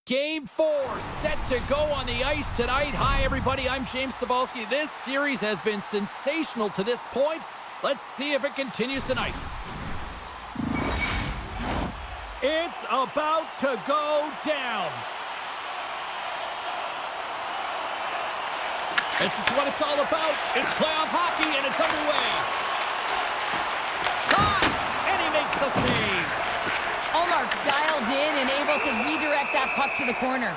Game 4 set to go on the ice tonight. Hi, everybody. I'm James Cybulski. This series has been sensational to this point. Let's see if it continues tonight. It's about to go down. This is what it's all about. It's playoff hockey, and it's underway. Shot, and he makes the save. Ullmark's dialed in and able to redirect that puck to the corner.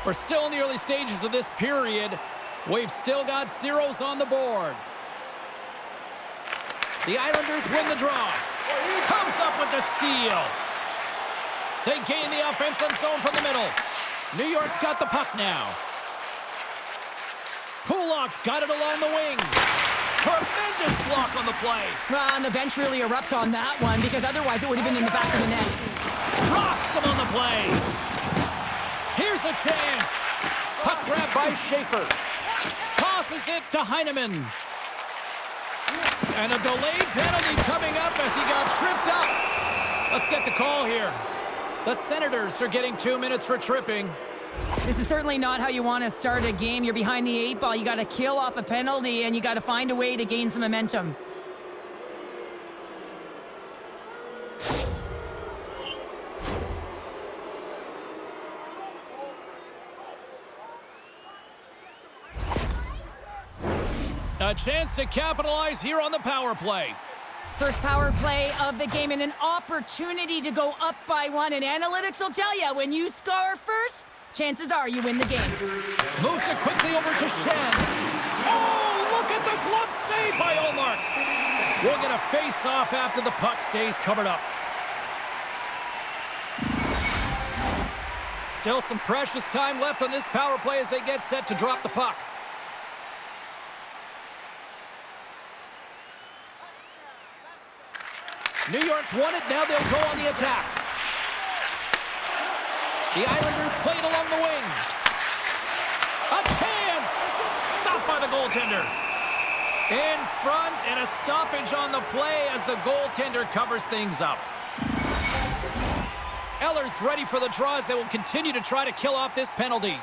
We're still in the early stages of this period. We've still got zeros on the board. The Islanders win the draw. Comes up with the steal. They gain the offensive zone from the middle. New York's got the puck now. Kulak's got it along the wing. Tremendous block on the play. Well, and the bench really erupts on that one because otherwise it would have been in the back of the net. Rocks him on the play. Here's a chance. Puck grab by Schaefer. Tosses it to Heineman. And a delayed penalty coming up as he got tripped up. Let's get the call here. The Senators are getting 2 minutes for tripping. This is certainly not how you want to start a game. You're behind the 8 ball. You got to kill off a penalty, and you got to find a way to gain some momentum. A chance to capitalize here on the power play. First power play of the game and an opportunity to go up by 1. And analytics will tell you, when you score first, chances are you win the game. Moves it quickly over to Shen. Oh, look at the glove save by Ullmark. We'll get a face-off after the puck stays covered up. Still some precious time left on this power play as they get set to drop the puck. New York's won it. Now they'll go on the attack. The Islanders play it along the wing. A chance! Stopped by the goaltender. In front, and a stoppage on the play as the goaltender covers things up. Eller's ready for the draw as they will continue to try to kill off this penalty.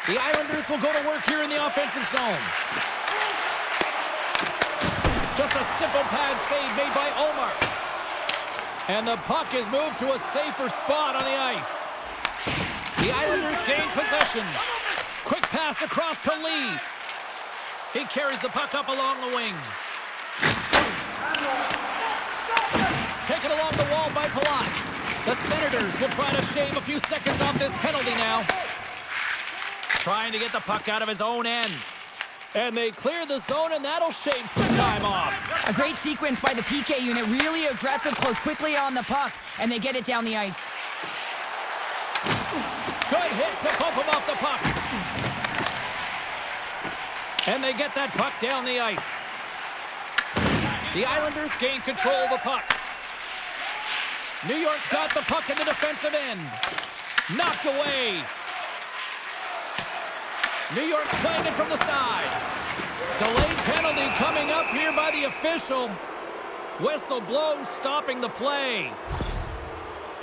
The Islanders will go to work here in the offensive zone. Just a simple pad save made by Ullmark. And the puck is moved to a safer spot on the ice. The Islanders gain possession. Quick pass across to Lee. He carries the puck up along the wing. Taken along the wall by Palat. The Senators will try to shave a few seconds off this penalty now. Trying to get the puck out of his own end. And they clear the zone, and that'll shave some time off. A great sequence by the PK unit. Really aggressive, close quickly on the puck, and they get it down the ice. Good hit to bump him off the puck. And they get that puck down the ice. The Islanders gain control of the puck. New York's got the puck in the defensive end. Knocked away. New York's playing it from the side. Delayed penalty coming up here by the official. Whistle blown, stopping the play.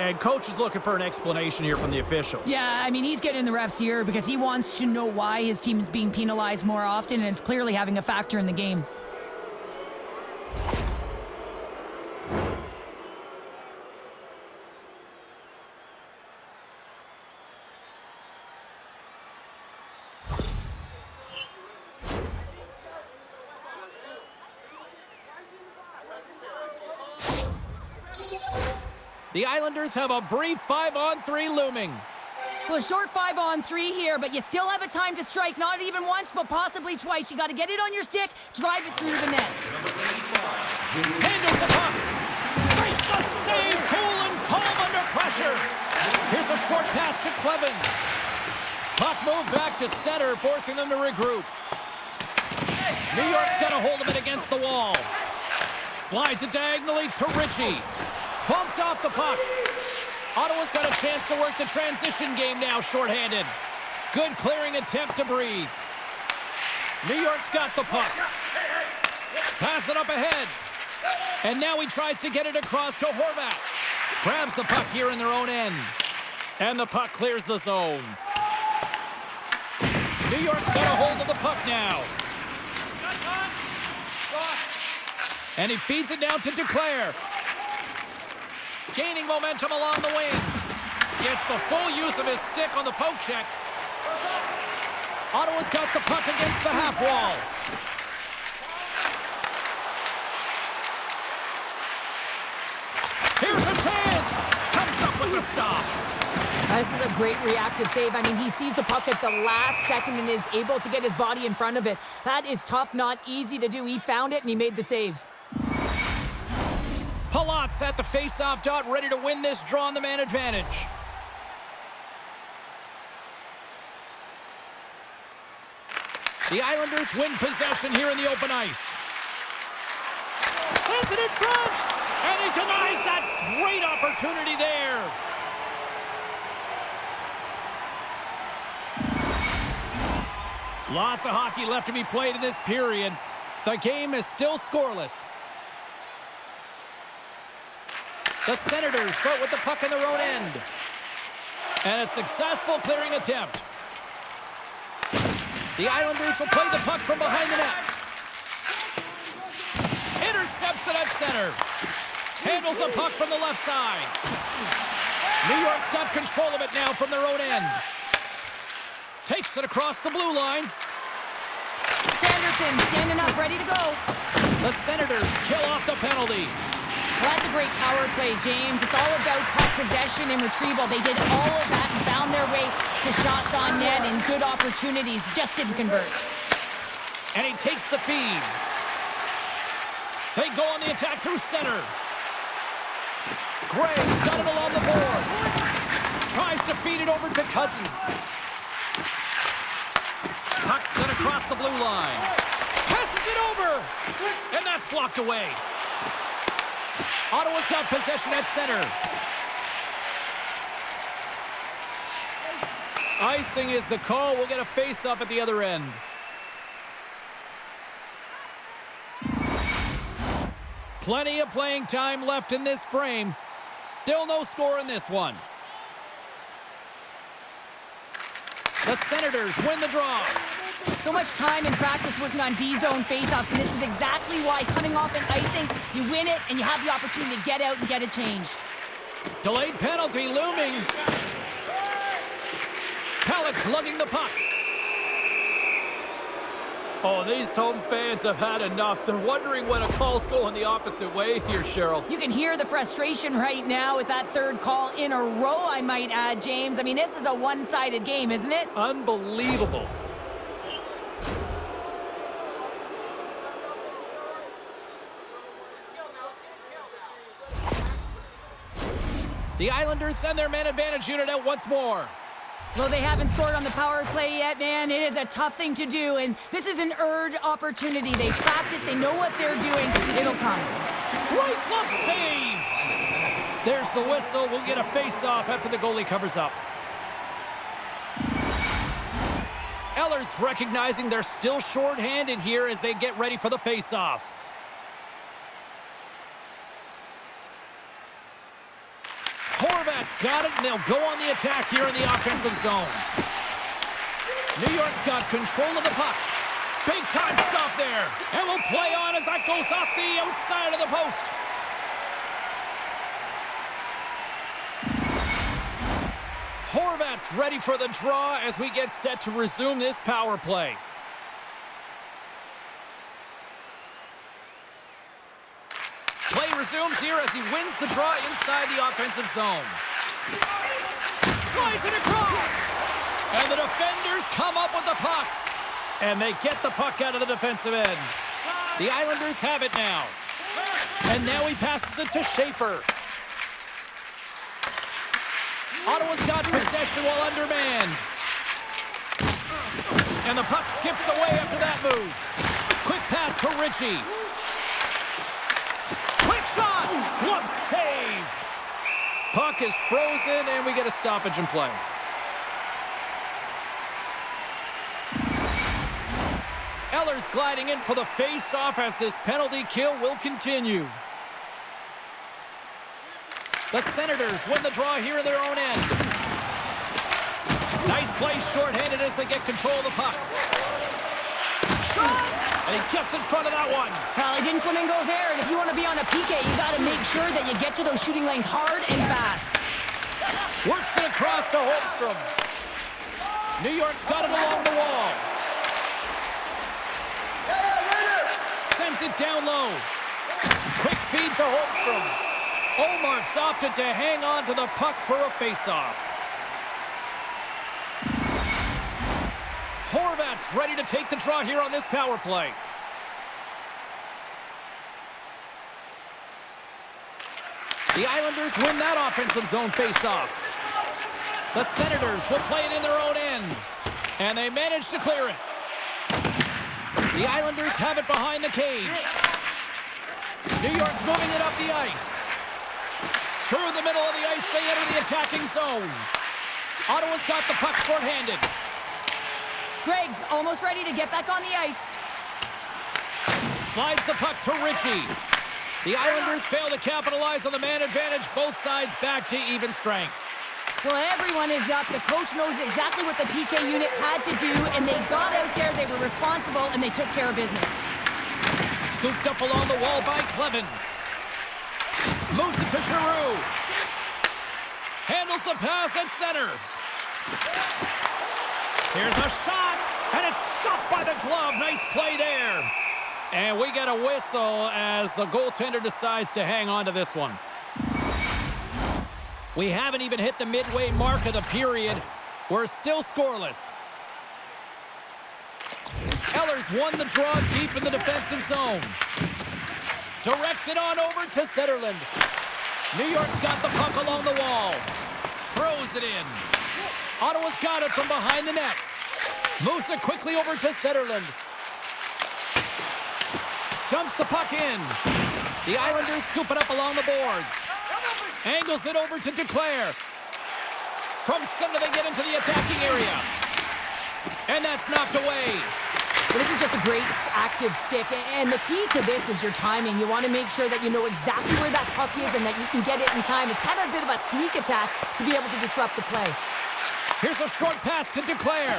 And coach is looking for an explanation here from the official. Yeah, I mean, he's getting the refs here because he wants to know why his team is being penalized more often, and it's clearly having a factor in the game. The Islanders have a brief 5-on-3 looming. Well, a short 5-on-3 here, but you still have a time to strike. Not even once, but possibly twice. You got to get it on your stick, drive it through the net. Handles the puck. Makes the save, cool and calm under pressure. Here's a short pass to Clevens. Puck moved back to center, forcing them to regroup. New York's got a hold of it against the wall. Slides it diagonally to Ritchie. Bumped off the puck. Ottawa's got a chance to work the transition game now, shorthanded. Good clearing attempt to breathe. New York's got the puck. Pass it up ahead. And now he tries to get it across to Horvat. Grabs the puck here in their own end. And the puck clears the zone. New York's got a hold of the puck now. And he feeds it down to Duclair. Gaining momentum along the wing. Gets the full use of his stick on the poke check. Ottawa's got the puck against the half wall. Here's a chance. Comes up with the stop. This is a great reactive save. I mean, he sees the puck at the last second and is able to get his body in front of it. That is tough, not easy to do. He found it and he made the save. Palat's at the face-off dot, ready to win this draw on the man advantage. The Islanders win possession here in the open ice. Says it in front, and he denies that great opportunity there. Lots of hockey left to be played in this period. The game is still scoreless. The Senators start with the puck in their own end. And a successful clearing attempt. The Islanders will play the puck from behind the net. Intercepts it at center. Handles the puck from the left side. New York's got control of it now from their own end. Takes it across the blue line. Sanderson standing up, ready to go. The Senators kill off the penalty. Well, that's a great power play, James. It's all about puck possession and retrieval. They did all of that and found their way to shots on net and good opportunities. Just didn't convert. And he takes the feed. They go on the attack through center. Gregg's got it along the boards. Tries to feed it over to Cousins. Puck sent across the blue line. Passes it over. And that's blocked away. Ottawa's got possession at center. Icing is the call. We'll get a face-off at the other end. Plenty of playing time left in this frame. Still no score in this one. The Senators win the draw. So much time in practice working on D-zone faceoffs, and this is exactly why coming off an icing, you win it and you have the opportunity to get out and get a change. Delayed penalty looming. Pallett's lugging the puck. Oh, these home fans have had enough. They're wondering when a call's going the opposite way here, Cheryl. You can hear the frustration right now with that third call in a row, I might add, James. I mean, this is a one-sided game, isn't it? Unbelievable. The Islanders send their man advantage unit out once more. Well, they haven't scored on the power play yet, man. It is a tough thing to do, and this is an earned opportunity. They practice, they know what they're doing. It'll come. Great glove save! There's the whistle. We'll get a face-off after the goalie covers up. Eller's recognizing they're still short-handed here as they get ready for the face-off. Horvat's got it, and they'll go on the attack here in the offensive zone. New York's got control of the puck. Big time stop there. And we'll play on as that goes off the outside of the post. Horvat's ready for the draw as we get set to resume this power play. Play resumes here as he wins the draw inside the offensive zone. Slides it across. And the defenders come up with the puck. And they get the puck out of the defensive end. The Islanders have it now. And now he passes it to Schaefer. Ottawa's got possession while undermanned. And the puck skips away after that move. Quick pass to Ritchie. Quick shot! Glove save! Puck is frozen, and we get a stoppage in play. Eller's gliding in for the face-off as this penalty kill will continue. The Senators win the draw here in their own end. Nice play shorthanded as they get control of the puck. Shot! And he gets in front of that one. Well, he didn't flamingo there, and if you want to be on a PK, you got to make sure that you get to those shooting lanes hard and fast. Works it across to Holmstrom. New York's got it along the wall. Sends it down low. Quick feed to Holmstrom. Olmark's opted to hang on to the puck for a face-off. Horvat's ready to take the draw here on this power play. The Islanders win that offensive zone face-off. The Senators will play it in their own end. And they manage to clear it. The Islanders have it behind the cage. New York's moving it up the ice. Through the middle of the ice, they enter the attacking zone. Ottawa's got the puck shorthanded. Greg's almost ready to get back on the ice. Slides the puck to Ritchie. The Islanders fail to capitalize on the man advantage. Both sides back to even strength. Well, everyone is up. The coach knows exactly what the PK unit had to do, and they got out there, they were responsible, and they took care of business. Scooped up along the wall by Clevin. Moves it to Giroux. Handles the pass at center. Here's a shot, and it's stopped by the glove. Nice play there. And we get a whistle as the goaltender decides to hang on to this one. We haven't even hit the midway mark of the period. We're still scoreless. Eller's won the draw deep in the defensive zone. Directs it on over to Zetterlund. New York's got the puck along the wall. Throws it in. Ottawa's got it from behind the net. Moves it quickly over to Zetterlund. Dumps the puck in. The Islanders scoop it up along the boards. Angles it over to Duclair. From center they get into the attacking area. And that's knocked away. This is just a great active stick, and the key to this is your timing. You want to make sure that you know exactly where that puck is and that you can get it in time. It's kind of a bit of a sneak attack to be able to disrupt the play. Here's a short pass to Duclair.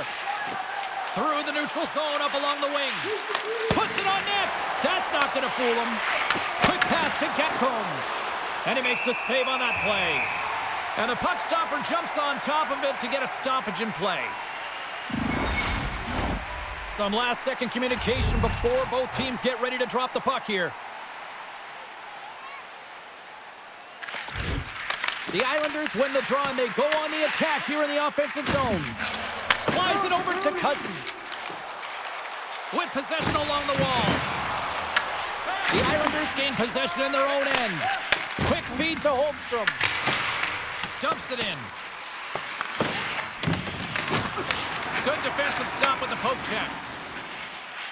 Through the neutral zone up along the wing. Puts it on net. That's not going to fool him. Quick pass to Getcomb. And he makes the save on that play. And the puck stopper jumps on top of it to get a stoppage in play. Some last-second communication before both teams get ready to drop the puck here. The Islanders win the draw, and they go on the attack here in the offensive zone. Slides it over to Cousins. With possession along the wall. The Islanders gain possession in their own end. Quick feed to Holmstrom. Dumps it in. Good defensive stop with the poke check.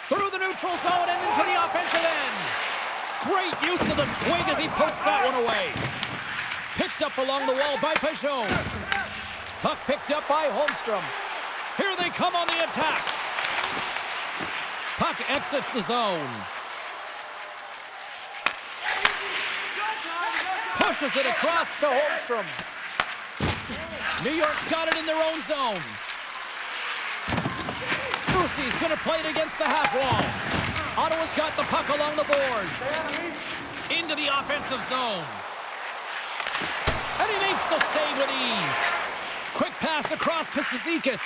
Through the neutral zone and into the offensive end. Great use of the twig as he pokes that one away. Picked up along the wall by Peugeot. Puck picked up by Holmstrom. Here they come on the attack. Puck exits the zone. Pushes it across to Holmstrom. New York's got it in their own zone. Soucy's going to play it against the half wall. Ottawa's got the puck along the boards. Into the offensive zone. And he makes the save with ease. Quick pass across to Cizikas.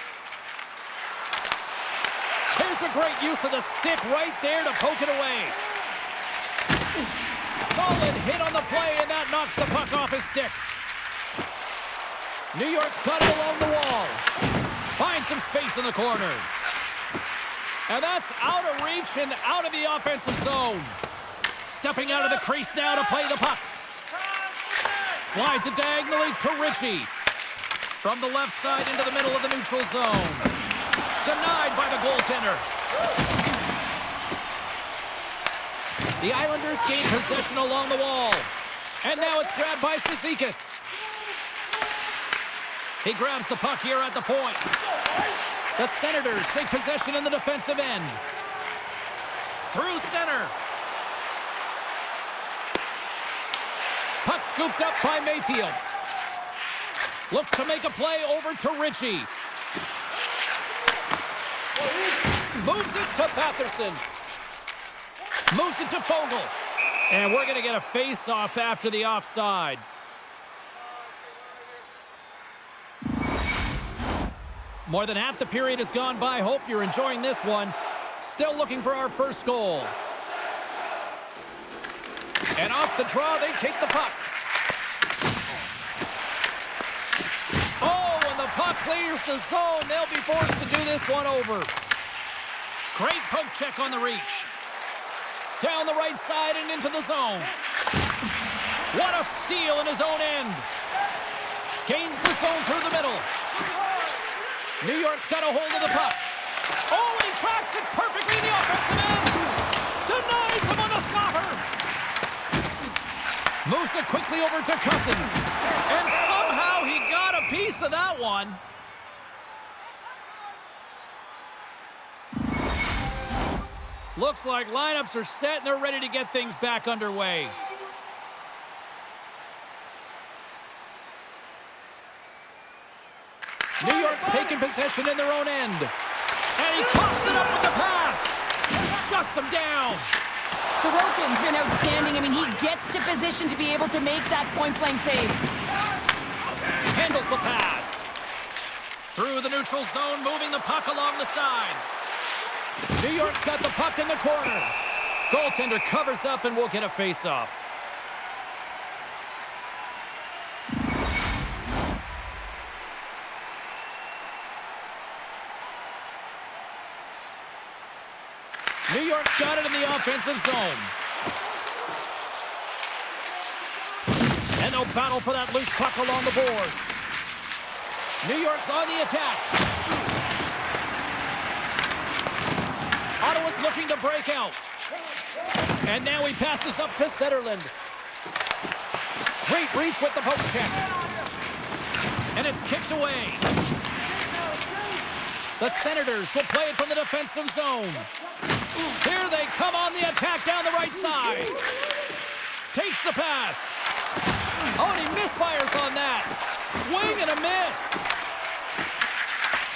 Here's a great use of the stick right there to poke it away. Solid hit on the play, and that knocks the puck off his stick. New York's got it along the wall. Finds some space in the corner. And that's out of reach and out of the offensive zone. Stepping out of the crease now to play the puck. Slides it diagonally to Ritchie. From the left side into the middle of the neutral zone. Denied by the goaltender. The Islanders gain possession along the wall. And now it's grabbed by Cizikas. He grabs the puck here at the point. The Senators take possession in the defensive end. through center. Puck scooped up by Mayfield. Looks to make a play over to Ritchie. Moves it to Batherson. Moves it to Fogle. And we're going to get a face-off after the offside. More than half the period has gone by. Hope you're enjoying this one. Still looking for our first goal. And off the draw, they take the puck. Oh, and the puck clears the zone. They'll be forced to do this one over. Great poke check on the reach. Down the right side and into the zone. What a steal in his own end. Gains the zone through the middle. New York's got a hold of the puck. Oh, he tracks it perfectly in the offensive end. Denies him on the slapper. Moves it quickly over to Cousins. And somehow he got a piece of that one. Looks like lineups are set and they're ready to get things back underway. New York's taking possession in their own end. And he coughs it up with the pass. Shuts him down. Sorokin's been outstanding. I mean, he gets to position to be able to make that point-blank save. Handles the pass. Through the neutral zone, moving the puck along the side. New York's got the puck in the corner. Goaltender covers up and we'll get a face-off. New York's got it in the offensive zone. And they'll battle for that loose puck along the boards. New York's on the attack. Ottawa's looking to break out. And now he passes up to Zetterlund. Great reach with the poke check. And it's kicked away. The Senators will play it from the defensive zone. Here they come on the attack down the right side. Takes the pass. Oh, and he misfires on that. Swing and a miss.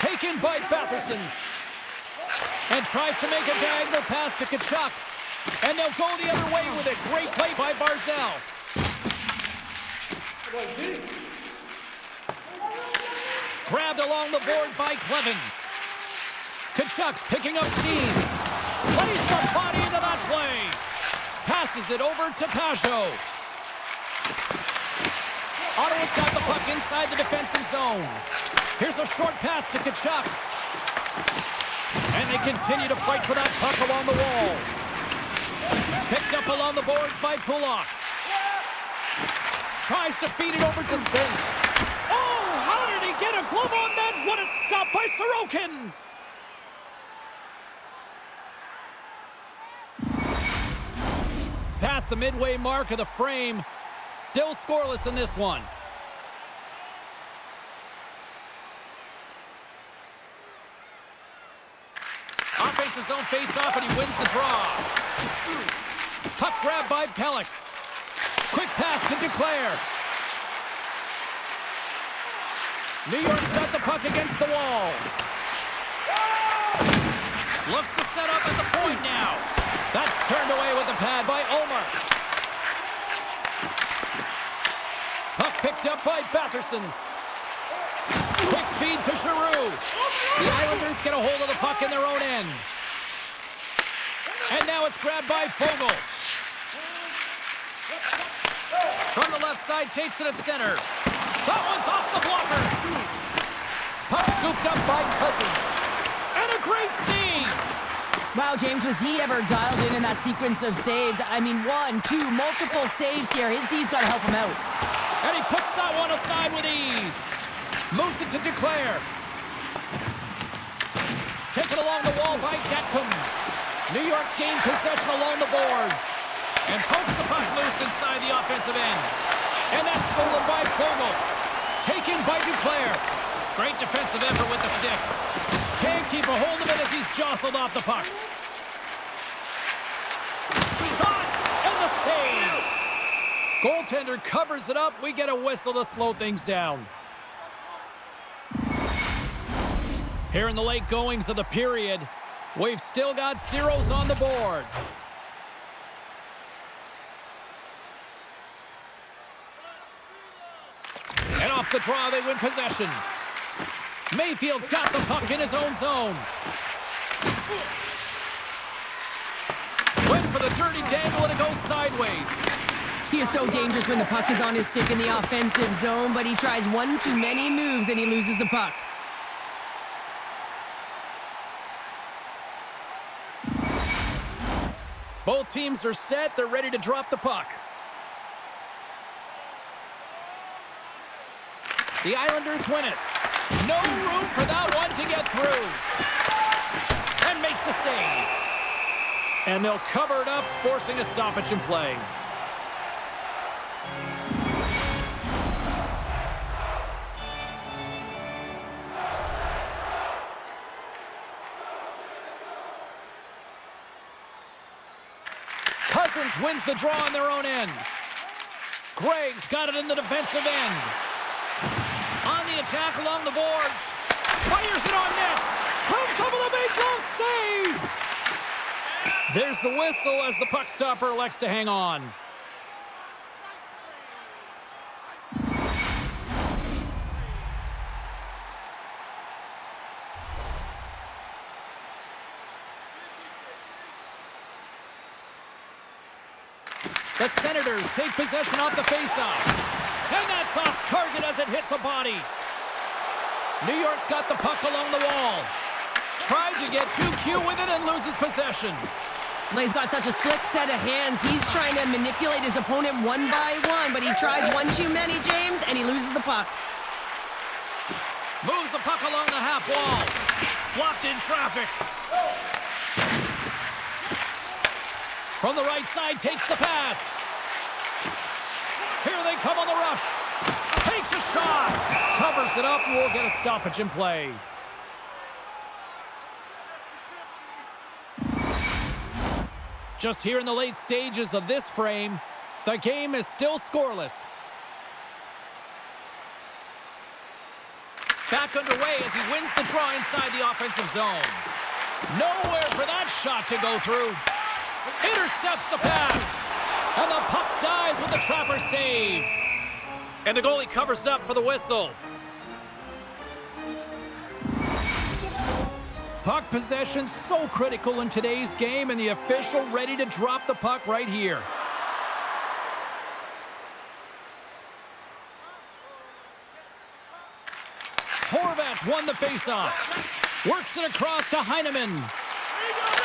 Taken by Batherson. And tries to make a diagonal pass to Tkachuk. And they'll go the other way with it. Great play by Barzal. Grabbed along the boards by Clevin. Tkachuk's picking up steam. Plays the body into that play. Passes it over to Pajot. Ottawa's got the puck inside the defensive zone. Here's a short pass to Tkachuk. And they continue to fight for that puck along the wall. Picked up along the boards by Pulak. Tries to feed it over to Spence. Oh, how did he get a glove on that? What a stop by Sorokin! Past the midway mark of the frame. Still scoreless in this one. Offensive zone face-off, and he wins the draw. Puck grab by Pelech. Quick pass to Duclair. New York's got the puck against the wall. Looks to set up at the point now. That's turned away with the pad by Ulmer. Puck picked up by Batherson. Quick feed to Giroux. The Islanders get a hold of the puck in their own end. And now it's grabbed by Fogle. From the left side, takes it at center. That one's off the blocker. Puck scooped up by Cousins. And a great save. Wow, James, was he ever dialed in that sequence of saves? I mean, 1, 2, multiple saves here. His D's got to help him out. And he puts that one aside with ease. Moves it to Duclair. Taken along the wall by Gatcomb. New York's gained possession along the boards. And pokes the puck loose inside the offensive end. And that's stolen by Fogle. Taken by Duclair. Great defensive effort with the stick. Can't keep a hold of it as he's jostled off the puck. save. Goaltender covers it up. We get a whistle to slow things down. Here in the late goings of the period, we've still got zeros on the board. And off the draw, they win possession. Mayfield's got the puck in his own zone. Went for the dirty dangle, and it goes sideways. He is so dangerous when the puck is on his stick in the offensive zone, but he tries one too many moves and he loses the puck. Both teams are set. They're ready to drop the puck. The Islanders win it. No room for that one to get through. And makes the save. And they'll cover it up, forcing a stoppage in play. Cousins wins the draw on their own end. Gregg's got it in the defensive end. On the attack along the boards. Fires it on net. Comes up with a big goal save. There's the whistle as the puck stopper elects to hang on. The Senators take possession off the faceoff. And that's off target as it hits a body. New York's got the puck along the wall. Tried to get too cute with it and loses possession. Well, he's got such a slick set of hands. He's trying to manipulate his opponent one by one, but he tries one too many, James, and he loses the puck. Moves the puck along the half wall. Blocked in traffic. From the right side, takes the pass. Here they come on the rush. Takes a shot. Covers it up, and we'll get a stoppage in play. Just here in the late stages of this frame, the game is still scoreless. Back underway as he wins the draw inside the offensive zone. Nowhere for that shot to go through. Intercepts the pass. And the puck dies with the trapper save. And the goalie covers up for the whistle. Puck possession so critical in today's game, and the official ready to drop the puck right here. Horvat's won the faceoff. Works it across to Heineman.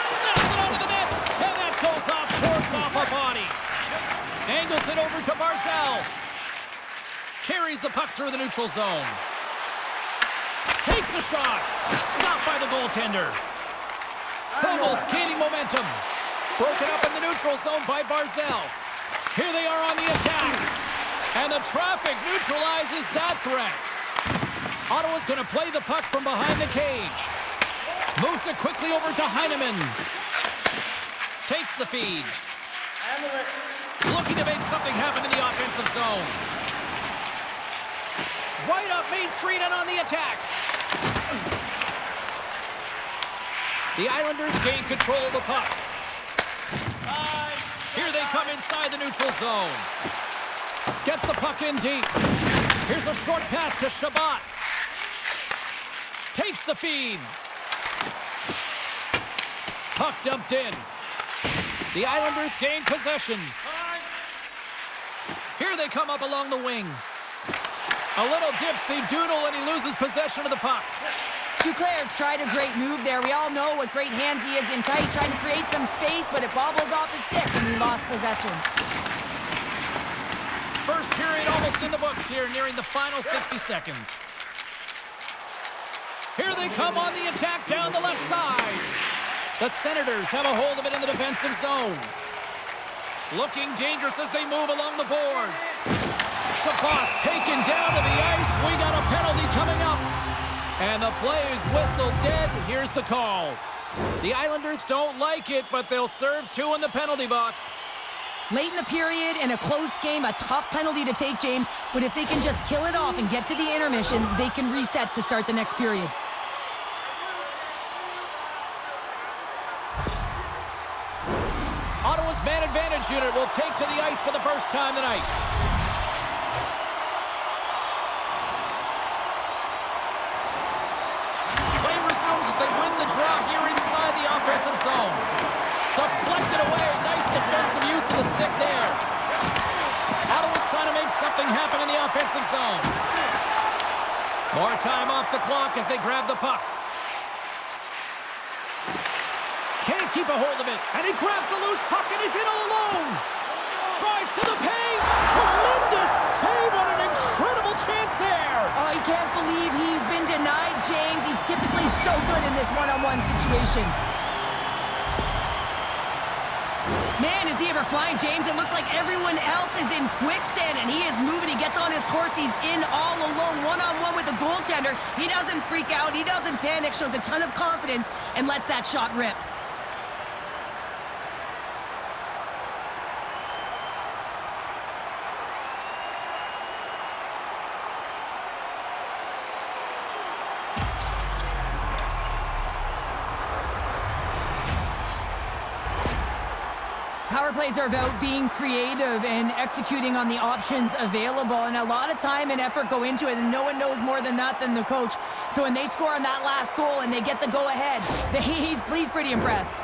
Snaps it onto the net, and that goes off, course off a body. Angles it over to Barzal. Carries the puck through the neutral zone. Takes a shot. Stopped by the goaltender. Fogel's gaining momentum. Broken up in the neutral zone by Barzal. Here they are on the attack. And the traffic neutralizes that threat. Ottawa's going to play the puck from behind the cage. Moves it quickly over to Heineman. Takes the feed. Looking to make something happen in the offensive zone. Right up Main Street and on the attack. The Islanders gain control of the puck. Here they come inside the neutral zone. Gets the puck in deep. Here's a short pass to Shabbat. Takes the feed. Puck dumped in. The Islanders gain possession. Here they come up along the wing. A little dipsy doodle and he loses possession of the puck. Duclair's tried a great move there. We all know what great hands he is in tight, trying to create some space, but it bobbles off his stick and he lost possession. First period almost in the books here, nearing the final 60 seconds. Here they come on the attack down the left side. The Senators have a hold of it in the defensive zone. Looking dangerous as they move along the boards. Shabbat's taken down to the ice. We got a penalty coming up. And the play is whistled dead. Here's the call. The Islanders don't like it, but they'll serve two in the penalty box. Late in the period, in a close game, a tough penalty to take, James. But if they can just kill it off and get to the intermission, they can reset to start the next period. Ottawa's man advantage unit will take to the ice for the first time tonight. Play resumes as they win the draw here inside the offensive zone. Deflected away. Nice defensive use of the stick there. Ottawa's trying to make something happen in the offensive zone. More time off the clock as they grab the puck. Can't keep a hold of it. And he grabs the loose puck and he's in all alone. Drives to the paint. Tremendous save on an incredible chance there. Oh, I can't believe he's been denied, James. He's typically so good in this one-on-one situation. Man, is he ever flying, James? It looks like everyone else is in quicksand, and he is moving. He gets on his horse. He's in all alone, one-on-one with the goaltender. He doesn't freak out. He doesn't panic. Shows a ton of confidence and lets that shot rip. Power plays are about being creative and executing on the options available, and a lot of time and effort go into it, and no one knows more than that than the coach. So when they score on that last goal and they get the go-ahead, he's pretty impressed.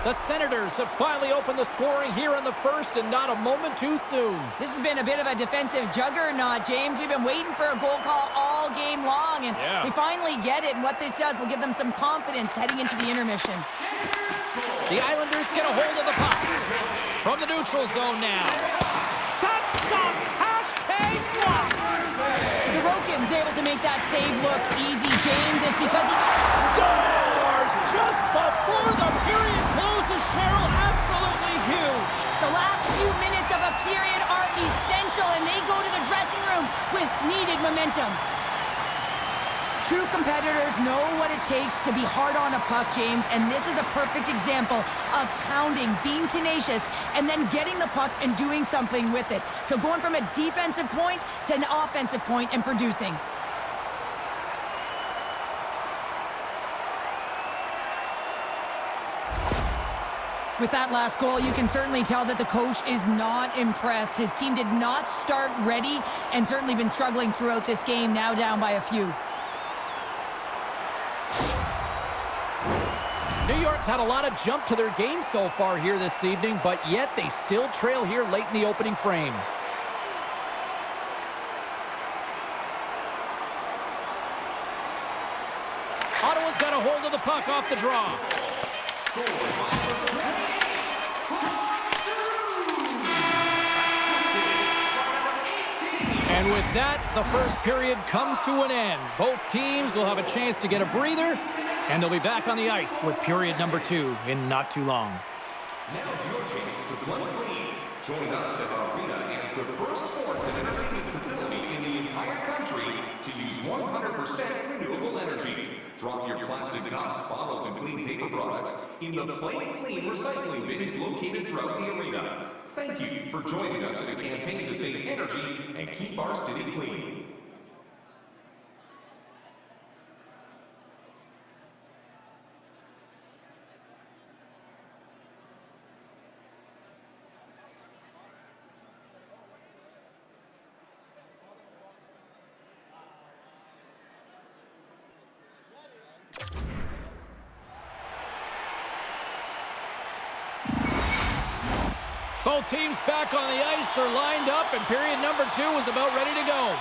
The Senators have finally opened the scoring here in the first, and not a moment too soon. This has been a bit of a defensive juggernaut, James. We've been waiting for a goal call all game long, and they finally get it, and what this does will give them some confidence heading into the intermission. The Islanders get a hold of the puck from the neutral zone now. Got stopped. Hashtag blocked. Sorokin's able to make that save look easy, James. It's because he scores just before the period closes, Cheryl. Absolutely huge. The last few minutes of a period are essential, and they go to the dressing room with needed momentum. True competitors know what it takes to be hard on a puck, James, and this is a perfect example of pounding, being tenacious, and then getting the puck and doing something with it. So going from a defensive point to an offensive point and producing. With that last goal, you can certainly tell that the coach is not impressed. His team did not start ready and certainly been struggling throughout this game, now down by a few. New York's had a lot of jump to their game so far here this evening, but yet they still trail here late in the opening frame. Ottawa's got a hold of the puck off the draw. And with that, the first period comes to an end. Both teams will have a chance to get a breather, and they'll be back on the ice with period number 2 in not too long. Now's your chance to play clean. Join us at our arena as the first sports and entertainment facility in the entire country to use 100% renewable energy. Drop your plastic cups, bottles, and clean paper products in the Play Clean recycling bins located throughout the arena. Thank you for joining us in a campaign to save energy and keep our city clean. Both teams back on the ice are lined up, and period number 2 is about ready to go.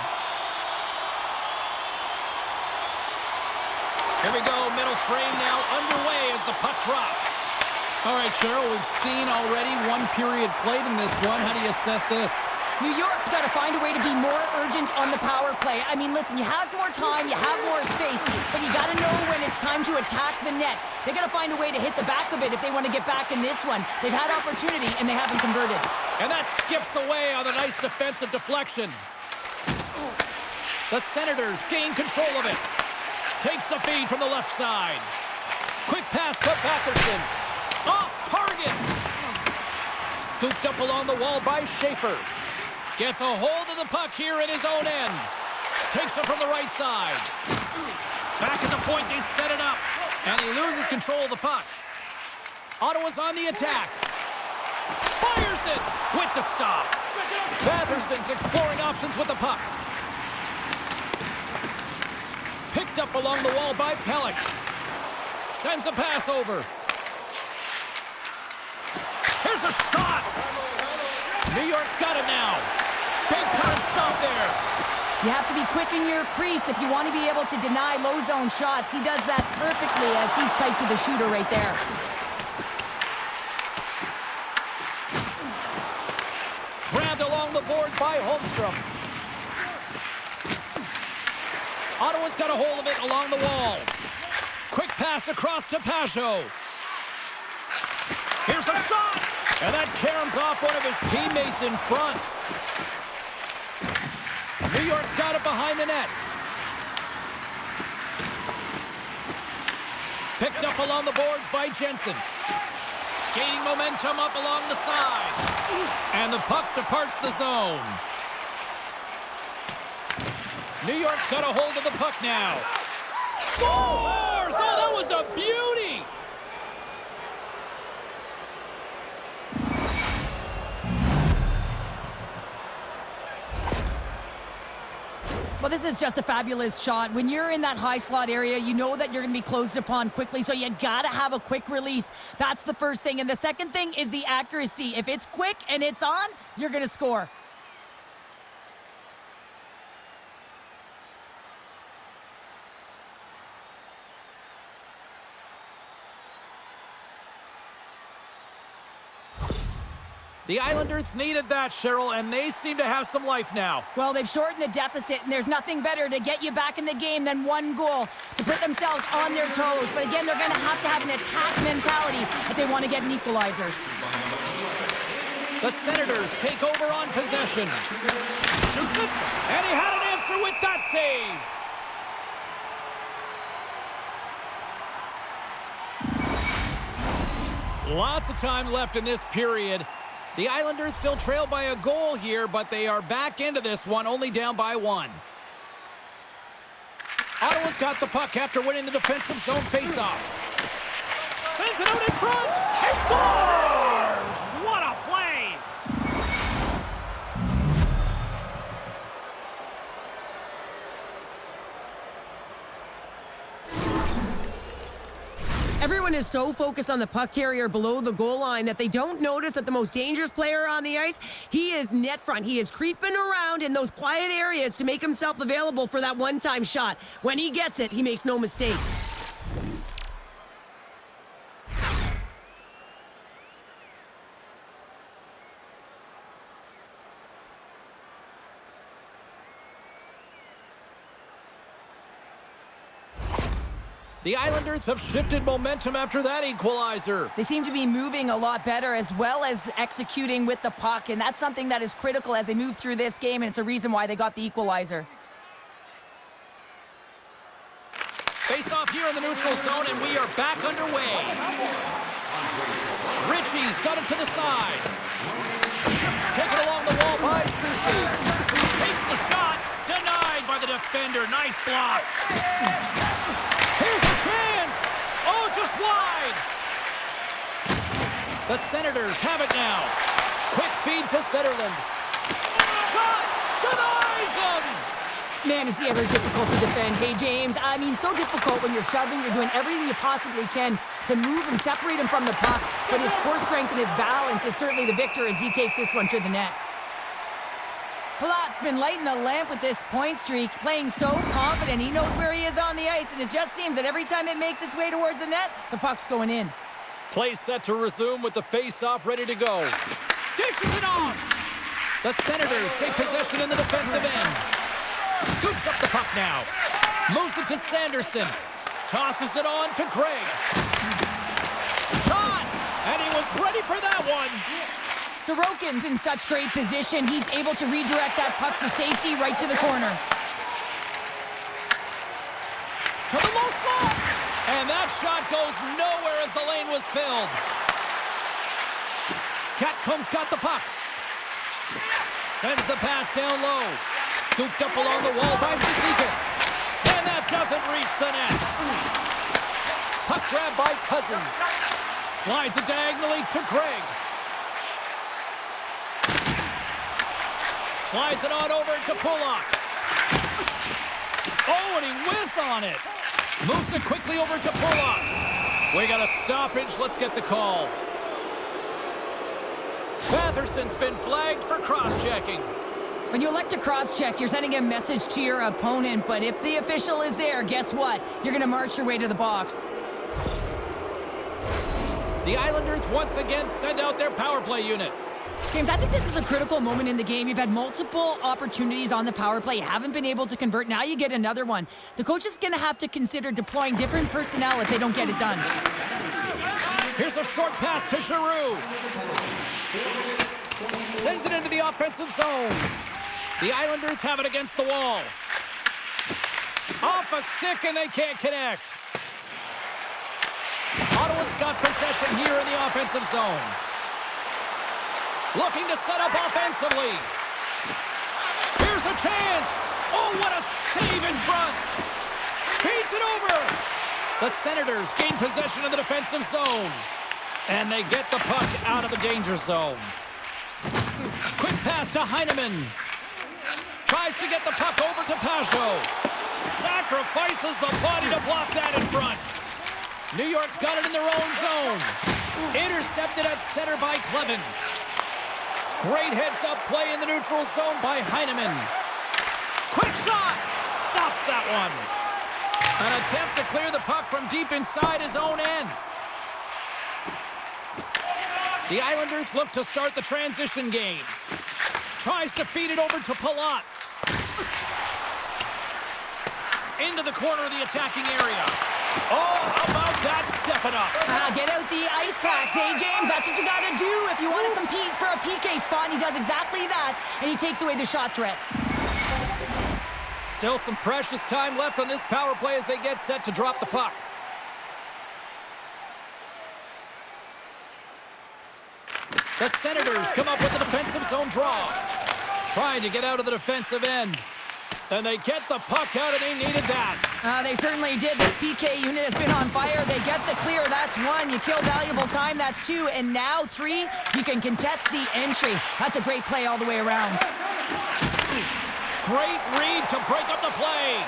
Here we go, middle frame now underway as the puck drops. All right, Cheryl, we've seen already one period played in this one. How do you assess this? New York's got to find a way to be more urgent on the power play. I mean, listen, you have more time, you have more space, but you got to know when it's time to attack the net. They got to find a way to hit the back of it if they want to get back in this one. They've had opportunity, and they haven't converted. And that skips away on a nice defensive deflection. The Senators gain control of it. Takes the feed from the left side. Quick pass to Patterson. Off target. Scooped up along the wall by Schaefer. Gets a hold of the puck here in his own end. Takes it from the right side. Back at the point, they set it up. And he loses control of the puck. Ottawa's on the attack. Fires it with the stop. Matheson's exploring options with the puck. Picked up along the wall by Pelech. Sends a pass over. Here's a shot. New York's got it now. Big time stop there. You have to be quick in your crease if you want to be able to deny low zone shots. He does that perfectly as he's tight to the shooter right there. Grabbed along the boards by Holmstrom. Ottawa's got a hold of it along the wall. Quick pass across to Pajot. Here's a shot! And that caroms off one of his teammates in front. New York's got it behind the net. Picked up along the boards by Jensen. Gaining momentum up along the side. And the puck departs the zone. New York's got a hold of the puck now. Scores! Oh, that was a beauty! Well, this is just a fabulous shot. When you're in that high slot area, you know that you're going to be closed upon quickly, so you got to have a quick release. That's the first thing. And the second thing is the accuracy. If it's quick and it's on, you're going to score. The Islanders needed that, Cheryl, and they seem to have some life now. Well, they've shortened the deficit, and there's nothing better to get you back in the game than one goal to put themselves on their toes. But again, they're going to have an attack mentality if they want to get an equalizer. The Senators take over on possession. Shoots it, and he had an answer with that save. Lots of time left in this period. The Islanders still trail by a goal here, but they are back into this one, only down by one. Ottawa's got the puck after winning the defensive zone faceoff. Sends it out in front. He scores! What a play! Everyone is so focused on the puck carrier below the goal line that they don't notice that the most dangerous player on the ice, he is net front. He is creeping around in those quiet areas to make himself available for that one-time shot. When he gets it, he makes no mistake. The Islanders have shifted momentum after that equalizer. They seem to be moving a lot better as well as executing with the puck, and that's something that is critical as they move through this game, and it's a reason why they got the equalizer. Face off here in the neutral zone, and we are back underway. Ritchie's got it to the side. Taken along the wall by Soucy. Takes the shot. Denied by the defender. Nice block. Here's a chance! Oh, just wide! The Senators have it now. Quick feed to Zetterlund. Shot! Denies him! Man, is he ever difficult to defend. Hey, James, I mean, so difficult when you're shoving. You're doing everything you possibly can to move and separate him from the puck. But his core strength and his balance is certainly the victor as he takes this one to the net. Palat's been lighting the lamp with this point streak, playing so confident. He knows where he is on the ice, and it just seems that every time it makes its way towards the net, the puck's going in. Play set to resume with the face-off ready to go. Dishes it off! The Senators take possession in the defensive end. Scoops up the puck now. Moves it to Sanderson. Tosses it on to Gray. Shot! And he was ready for that one. Sorokin's in such great position. He's able to redirect that puck to safety right to the corner. To the low slot. And that shot goes nowhere as the lane was filled. Catcomb's got the puck. Sends the pass down low. Scooped up along the wall by Cizikas. And that doesn't reach the net. Puck grab by Cousins. Slides it diagonally to Craig. Slides it on over to Pulock. Oh, and he whiffs on it. Moves it quickly over to Pulock. We got a stoppage. Let's get the call. Batherson's been flagged for cross-checking. When you elect to cross-check, you're sending a message to your opponent, but if the official is there, guess what? You're going to march your way to the box. The Islanders once again send out their power play unit. James, I think this is a critical moment in the game. You've had multiple opportunities on the power play. You haven't been able to convert. Now you get another one. The coach is going to have to consider deploying different personnel if they don't get it done. Here's a short pass to Giroux. Sends it into the offensive zone. The Islanders have it against the wall. Off a stick, and they can't connect. Ottawa's got possession here in the offensive zone. Looking to set up offensively. Here's a chance. Oh, what a save in front. Feeds it over. The Senators gain possession of the defensive zone. And they get the puck out of the danger zone. Quick pass to Heineman. Tries to get the puck over to Pajot. Sacrifices the body to block that in front. New York's got it in their own zone. Intercepted at center by Clevin. Great heads-up play in the neutral zone by Heineman. Quick shot! Stops that one. An attempt to clear the puck from deep inside his own end. The Islanders look to start the transition game. Tries to feed it over to Palat. Into the corner of the attacking area. Oh, how about that stepping up? Get out the ice packs, James? That's what you got to do if you want to compete for a PK spot. And he does exactly that, and he takes away the shot threat. Still some precious time left on this power play as they get set to drop the puck. The Senators come up with a defensive zone draw. Trying to get out of the defensive end. And they get the puck out, and they needed that. They certainly did. This PK unit has been on fire. They get the clear. That's one. You kill valuable time. That's two. And now three, you can contest the entry. That's a great play all the way around. Great read to break up the play.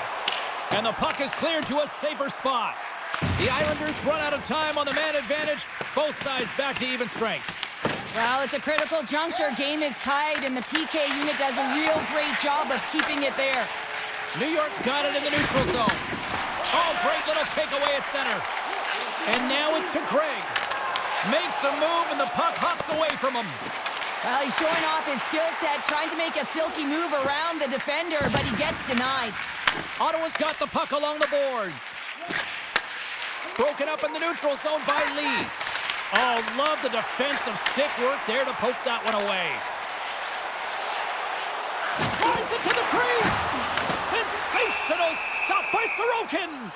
And the puck is cleared to a safer spot. The Islanders run out of time on the man advantage. Both sides back to even strength. Well, it's a critical juncture. Game is tied, and the PK unit does a real great job of keeping it there. New York's got it in the neutral zone. Oh, great little takeaway at center. And now it's to Craig. Makes a move, and the puck hops away from him. Well, he's showing off his skill set, trying to make a silky move around the defender, but he gets denied. Ottawa's got the puck along the boards. Broken up in the neutral zone by Lee. Oh, love the defensive stick work there to poke that one away. Drives it to the crease. Sensational stop by Sorokin.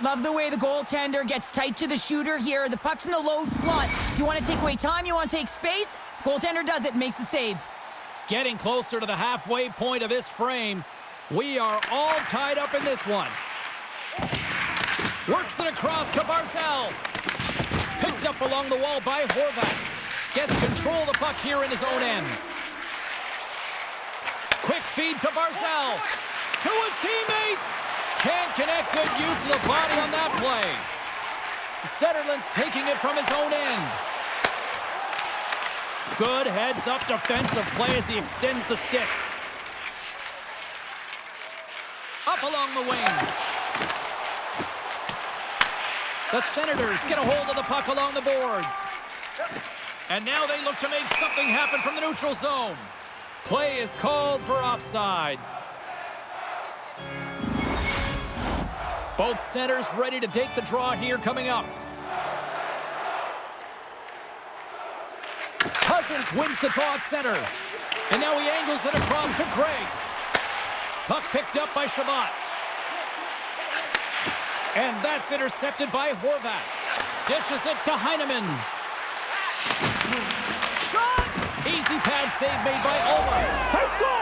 Love the way the goaltender gets tight to the shooter here. The puck's in the low slot. You want to take away time, you want to take space. Goaltender does it, makes a save. Getting closer to the halfway point of this frame. We are all tied up in this one. Works it across to Barzal. Picked up along the wall by Horvat. Gets control of the puck here in his own end. Quick feed to Barzal. To his teammate. Can't connect. Good use of the body on that play. Zetterlund's taking it from his own end. Good heads-up defensive play as he extends the stick. Up along the wing. The Senators get a hold of the puck along the boards. And now they look to make something happen from the neutral zone. Play is called for offside. Both centers ready to take the draw here coming up. Cousins wins the draw at center. And now he angles it across to Craig. Puck picked up by Shabbat. And that's intercepted by Horvat. Dishes it to Heineman. Shot! Easy pad save made by Owen. They score!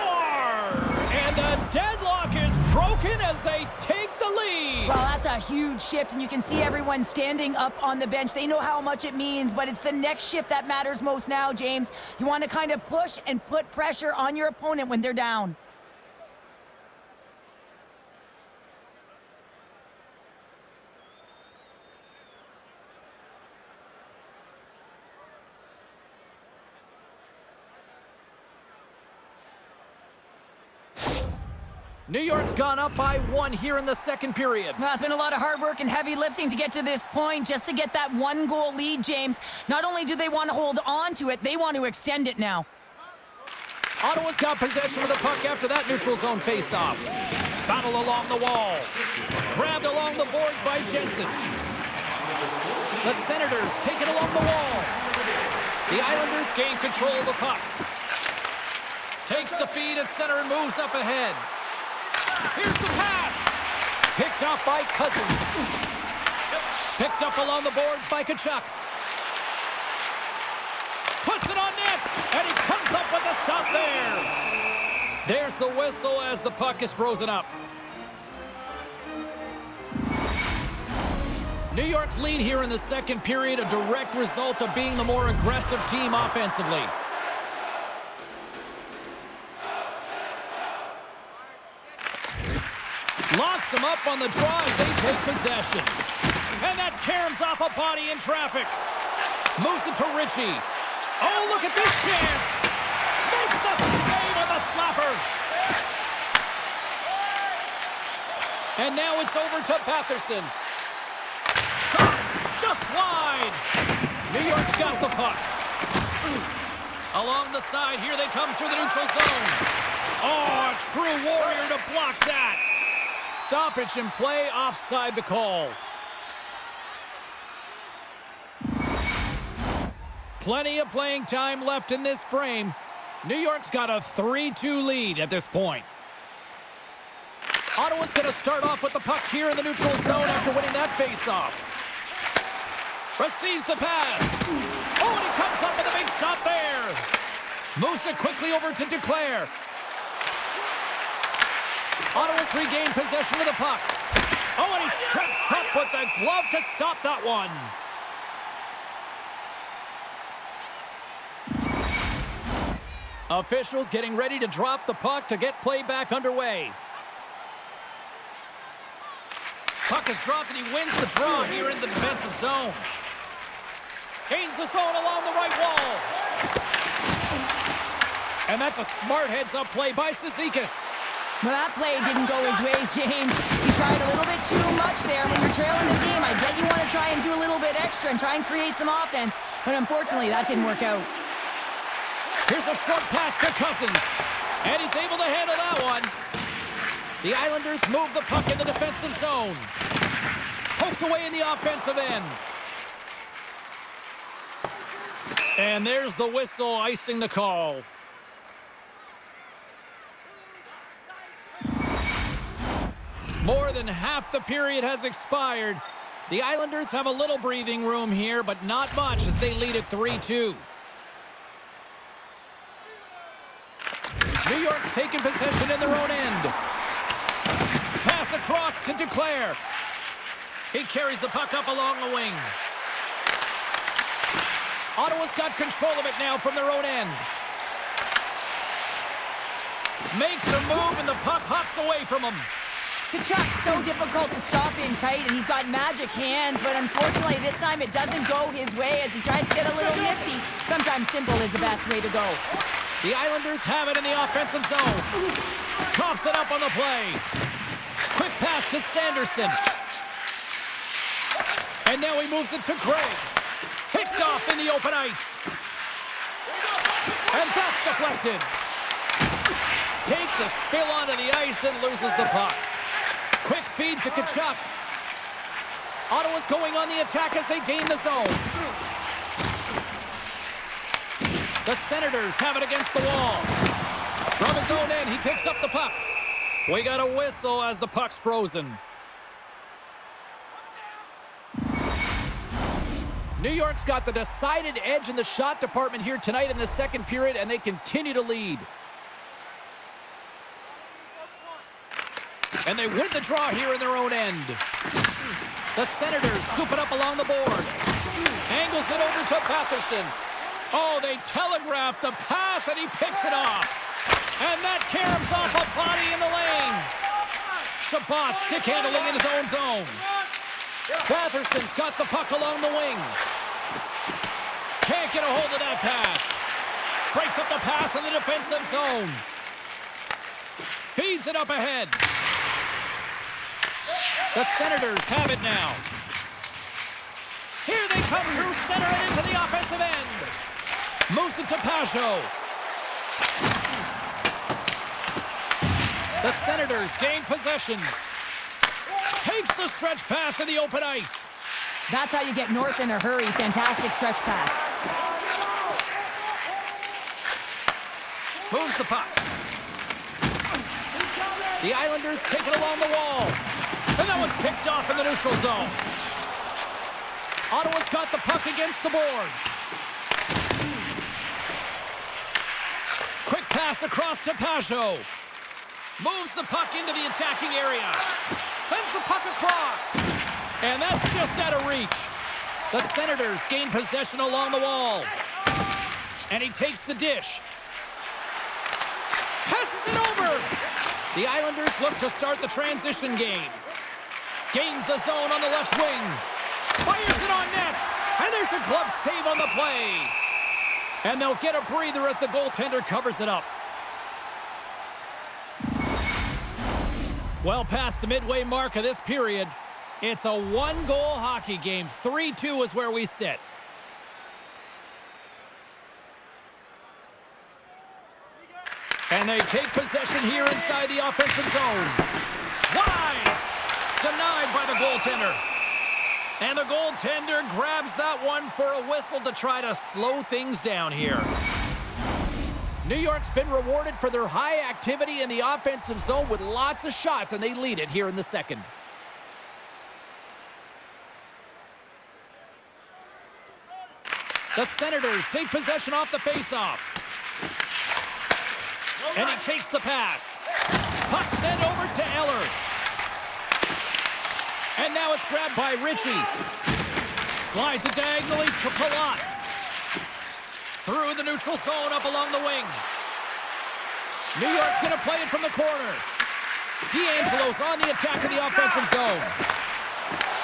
And the deadlock is broken as they take the lead. Well, that's a huge shift, and you can see everyone standing up on the bench. They know how much it means, but it's the next shift that matters most now, James. You want to kind of push and put pressure on your opponent when they're down. New York's gone up by 1 here in the second period. Well, it's been a lot of hard work and heavy lifting to get to this point, just to get that 1-goal lead, James. Not only do they want to hold on to it, they want to extend it now. Ottawa's got possession of the puck after that neutral zone faceoff. Battle along the wall. Grabbed along the boards by Jensen. The Senators take it along the wall. The Islanders gain control of the puck. Takes the feed at center and moves up ahead. Here's the pass. Picked up by Cousins. Picked up along the boards by Tkachuk. Puts it on net, and he comes up with a stop there. There's the whistle as the puck is frozen up. New York's lead here in the second period, a direct result of being the more aggressive team offensively. Locks them up on the draw as they take possession. And that caroms off a body in traffic. Moves it to Ritchie. Oh, look at this chance. Makes the save on the slapper. And now it's over to Batherson. Shot just wide. New York's got the puck. Along the side, here they come through the neutral zone. Oh, a true warrior to block that. Stoppage in play, offside the call. Plenty of playing time left in this frame. New York's got a 3-2 lead at this point. Ottawa's going to start off with the puck here in the neutral zone after winning that faceoff. Receives the pass. Oh, and he comes up with a big stop there. Moves it quickly over to Duclair. Ottawa's regained possession of the puck. Oh, and he steps up with the glove to stop that one. Officials getting ready to drop the puck to get play back underway. Puck is dropped and he wins the draw here in the defensive zone. Gains the zone along the right wall. And that's a smart heads-up play by Cizikas. Well, that play didn't go his way, James. He tried a little bit too much there. When you're trailing the game, I bet you want to try and do a little bit extra and try and create some offense. But unfortunately, that didn't work out. Here's a short pass to Cousins. And he's able to handle that one. The Islanders move the puck in the defensive zone. Poked away in the offensive end. And there's the whistle icing the call. More than half the period has expired. The Islanders have a little breathing room here, but not much as they lead at 3-2. New York's taking possession in their own end. Pass across to Duclair. He carries the puck up along the wing. Ottawa's got control of it now from their own end. Makes a move and the puck hops away from him. Tkachuk's so difficult to stop in tight, and he's got magic hands, but unfortunately this time it doesn't go his way as he tries to get a little nifty. Sometimes simple is the best way to go. The Islanders have it in the offensive zone. Coughs it up on the play. Quick pass to Sanderson. And now he moves it to Gray. Picked off in the open ice. And that's deflected. Takes a spill onto the ice and loses the puck. Quick feed to Tkachuk. Ottawa's going on the attack as they gain the zone. The Senators have it against the wall. From his own end, he picks up the puck. We got a whistle as the puck's frozen. New York's got the decided edge in the shot department here tonight in the second period, and they continue to lead. And they win the draw here in their own end. The Senators scoop it up along the boards. Angles it over to Batherson. Oh, they telegraph the pass, and he picks it off. And that caroms off a body in the lane. Shabbat stick handling in his own zone. Batherson's got the puck along the wing. Can't get a hold of that pass. Breaks up the pass in the defensive zone. Feeds it up ahead. The Senators have it now. Here they come through center and into the offensive end. Moves it to Pajot. The Senators gain possession. Takes the stretch pass in the open ice. That's how you get north in a hurry. Fantastic stretch pass. Moves the puck. The Islanders take it along the wall. And that one's picked off in the neutral zone. Ottawa's got the puck against the boards. Quick pass across to Pajot. Moves the puck into the attacking area. Sends the puck across. And that's just out of reach. The Senators gain possession along the wall. And he takes the dish. Passes it over. The Islanders look to start the transition game. Gains the zone on the left wing. Fires it on net. And there's a glove save on the play. And they'll get a breather as the goaltender covers it up. Well past the midway mark of this period, it's a one-goal hockey game. 3-2 is where we sit. And they take possession here inside the offensive zone. Wide! Denied by the goaltender. And the goaltender grabs that one for a whistle to try to slow things down here. New York's been rewarded for their high activity in the offensive zone with lots of shots, and they lead it here in the second. The Senators take possession off the faceoff. And he takes the pass. Puck sent over to Eller. And now it's grabbed by Ritchie. Slides it diagonally to Palat. Through the neutral zone up along the wing. New York's going to play it from the corner. D'Angelo's on the attack in the offensive zone.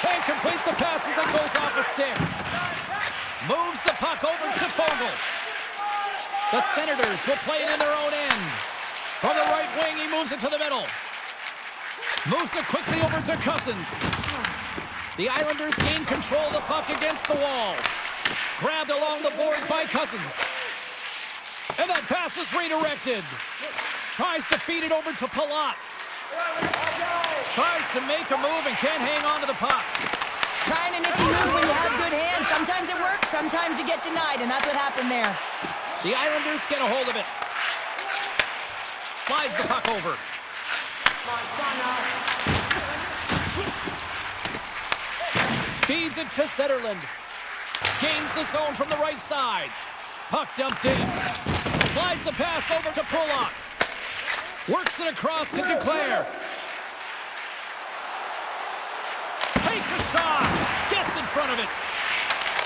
Can't complete the passes and goes off a stick. Moves the puck over to Fogle. The Senators will play it in their own end. From the right wing, he moves it to the middle. Moves it quickly over to Cousins. The Islanders gain control of the puck against the wall. Grabbed along the boards by Cousins. And that pass is redirected. Tries to feed it over to Palat. Tries to make a move and can't hang on to the puck. Trying a nifty move when you have good hands. Sometimes it works, sometimes you get denied, and that's what happened there. The Islanders get a hold of it. Slides the puck over. Feeds it to Zetterlund. Gains the zone from the right side. Puck dumped in. Slides the pass over to Pollock. Works it across to Duclair. Takes a shot. Gets in front of it.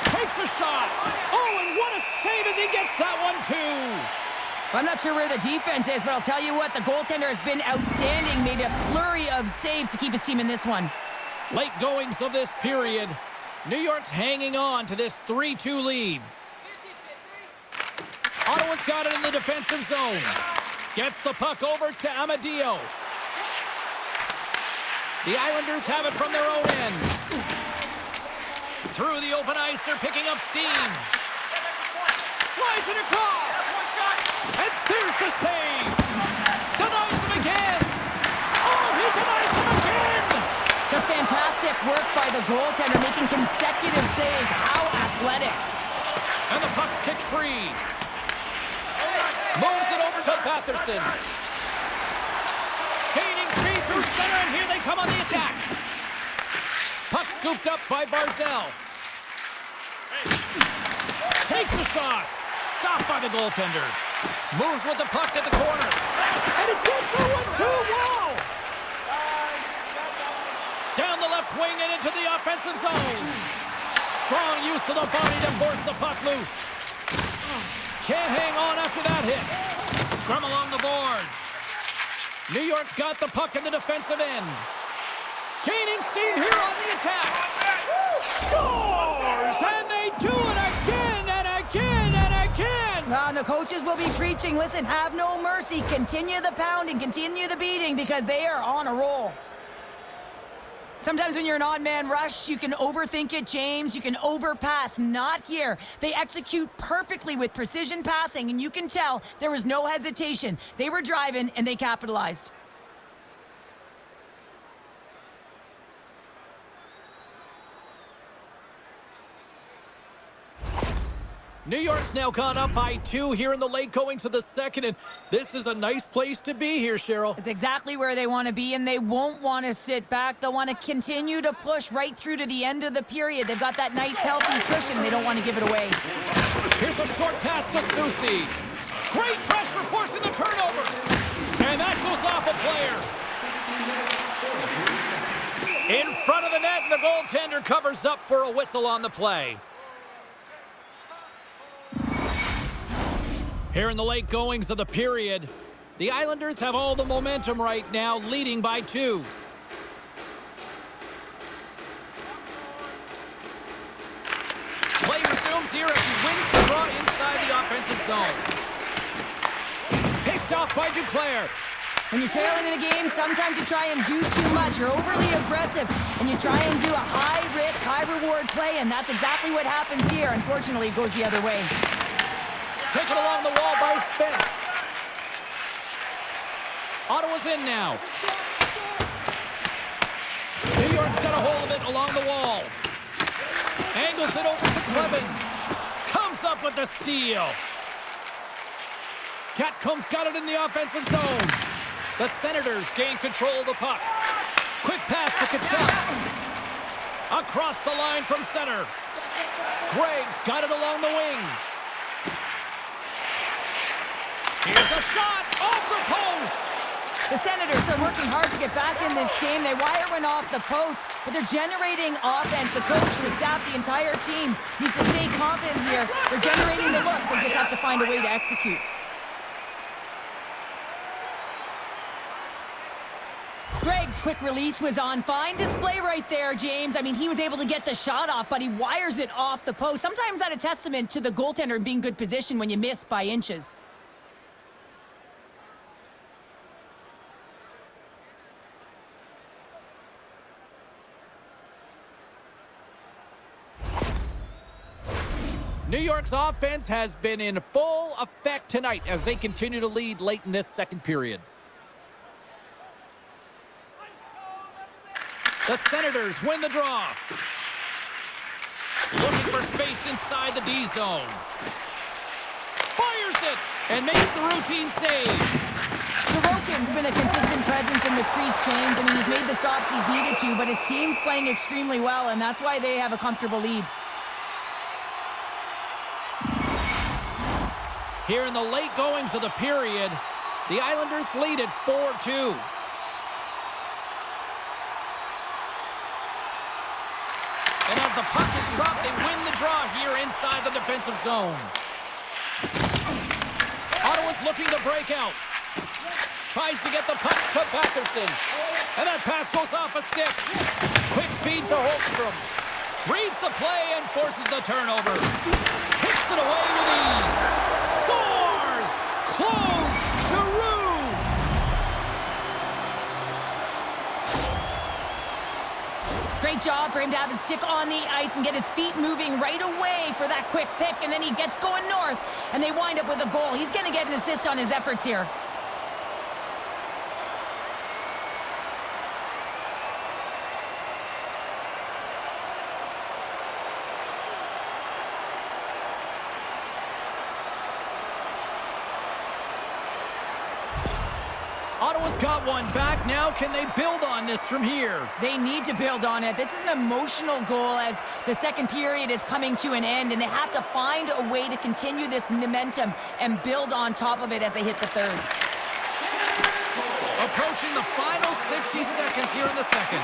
Takes a shot. Oh, and what a save as he gets that one, too. I'm not sure where the defense is, but I'll tell you what, the goaltender has been outstanding. Made a flurry of saves to keep his team in this one. Late goings of this period. New York's hanging on to this 3-2 lead. Ottawa's got it in the defensive zone. Gets the puck over to Amadio. The Islanders have it from their own end. Through the open ice, they're picking up steam. Slides it across. And there's the save. Denies him again. Oh, he denies him again. Just fantastic work by the goaltender, making consecutive saves. How athletic. And the puck's kicked free. Moves it over to Batherson. Gaining speed through center, and here they come on the attack. Puck scooped up by Barzell. Takes a shot. Stopped by the goaltender. Moves with the puck at the corner. And it gets through one, too. Wow! Down the left wing and into the offensive zone. Strong use of the body to force the puck loose. Can't hang on after that hit. Scrum along the boards. New York's got the puck in the defensive end. Gaining steam here on the attack. Scores! And they do it again and again and again! Well, the coaches will be preaching, listen, have no mercy. Continue the pounding, continue the beating, because they are on a roll. Sometimes when you're an odd-man rush, you can overthink it, James. You can overpass. Not here. They execute perfectly with precision passing, and you can tell there was no hesitation. They were driving, and they capitalized. New York's now gone up by 2 here in the late goings of the second, and this is a nice place to be here, Cheryl. It's exactly where they want to be, and they won't want to sit back. They'll want to continue to push right through to the end of the period. They've got that nice, healthy cushion. They don't want to give it away. Here's a short pass to Susie. Great pressure forcing the turnover. And that goes off a player. In front of the net, and the goaltender covers up for a whistle on the play. Here in the late goings of the period, the Islanders have all the momentum right now, leading by 2. Play resumes here as he wins the draw inside the offensive zone. Picked off by Duclair. When you're trailing in a game, sometimes you try and do too much. You're overly aggressive, and you try and do a high-risk, high-reward play, and that's exactly what happens here. Unfortunately, it goes the other way. Taken along the wall by Spence. Ottawa's in now. New York's got a hold of it along the wall. Angles it over to Clevin. Comes up with the steal. Catcomb's got it in the offensive zone. The Senators gain control of the puck. Quick pass to Kachuk. Across the line from center. Gregg's got it along the wing. Here's a shot off the post. The Senators are working hard to get back in this game. They wire one off the post, but they're generating offense. The coach, the staff, the entire team needs to stay confident here. They're generating the looks. They just have to find a way to execute. Gregg's quick release was on fine display right there, James. I mean, he was able to get the shot off, but he wires it off the post. Sometimes that's a testament to the goaltender being good position when you miss by inches. New York's offense has been in full effect tonight as they continue to lead late in this second period. The Senators win the draw. Looking for space inside the D zone. Fires it and makes the routine save. Sorokin's been a consistent presence in the crease, James. I mean, he's made the stops he's needed to, but his team's playing extremely well, and that's why they have a comfortable lead. Here in the late goings of the period, the Islanders lead at 4-2. And as the puck is dropped, they win the draw here inside the defensive zone. Ottawa's looking to break out. Tries to get the puck to Batherson. And that pass goes off a stick. Quick feed to Holmstrom. Reads the play and forces the turnover. Kicks it away with ease. Scores! Claude Giroux! Great job for him to have his stick on the ice and get his feet moving right away for that quick pick, and then he gets going north, and they wind up with a goal. He's going to get an assist on his efforts here. Ottawa's got one back. Now can they build on this from here? They need to build on it. This is an emotional goal as the second period is coming to an end, and they have to find a way to continue this momentum and build on top of it as they hit the third. Approaching the final 60 seconds here in the second.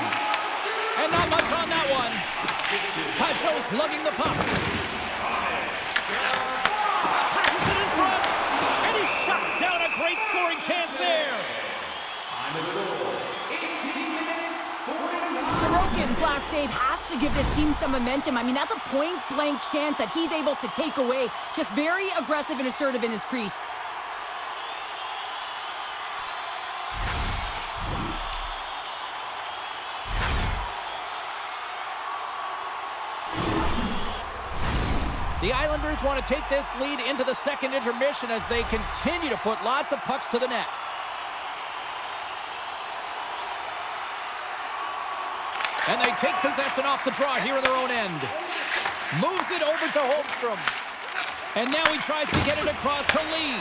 And not much on that one. Pajot's lugging the puck. Passes it in front. And he shuts down a great scoring chance there. Sorokin's last save has to give this team some momentum. I mean, that's a point-blank chance that he's able to take away. Just very aggressive and assertive in his crease. The Islanders want to take this lead into the second intermission as they continue to put lots of pucks to the net. And they take possession off the draw here in their own end. Moves it over to Holmstrom. And now he tries to get it across to Lee.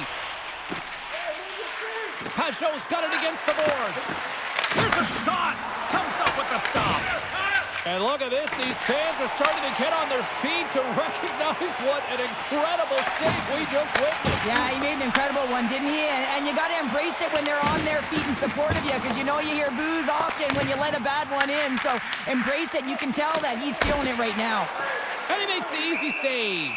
Pajot's got it against the boards. Here's a shot. Comes up with a stop. And look at this. These fans are starting to get on their feet to recognize what an incredible save we just witnessed. Yeah, he made an incredible one, didn't he? And you got to embrace it when they're on their feet in support of you, because you know you hear boos often when you let a bad one in. So embrace it. You can tell that he's feeling it right now. And he makes the easy save.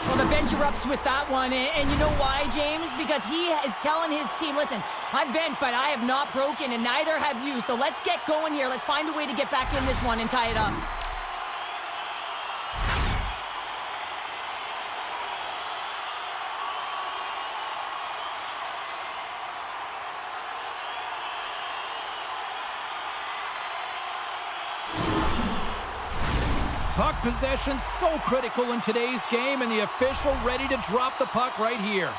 Well, the bench erupts with that one, and you know why, James? Because he is telling his team, listen, I've bent, but I have not broken, and neither have you. So let's get going here. Let's find a way to get back in this one and tie it up. Puck possession so critical in today's game, and the official ready to drop the puck right here.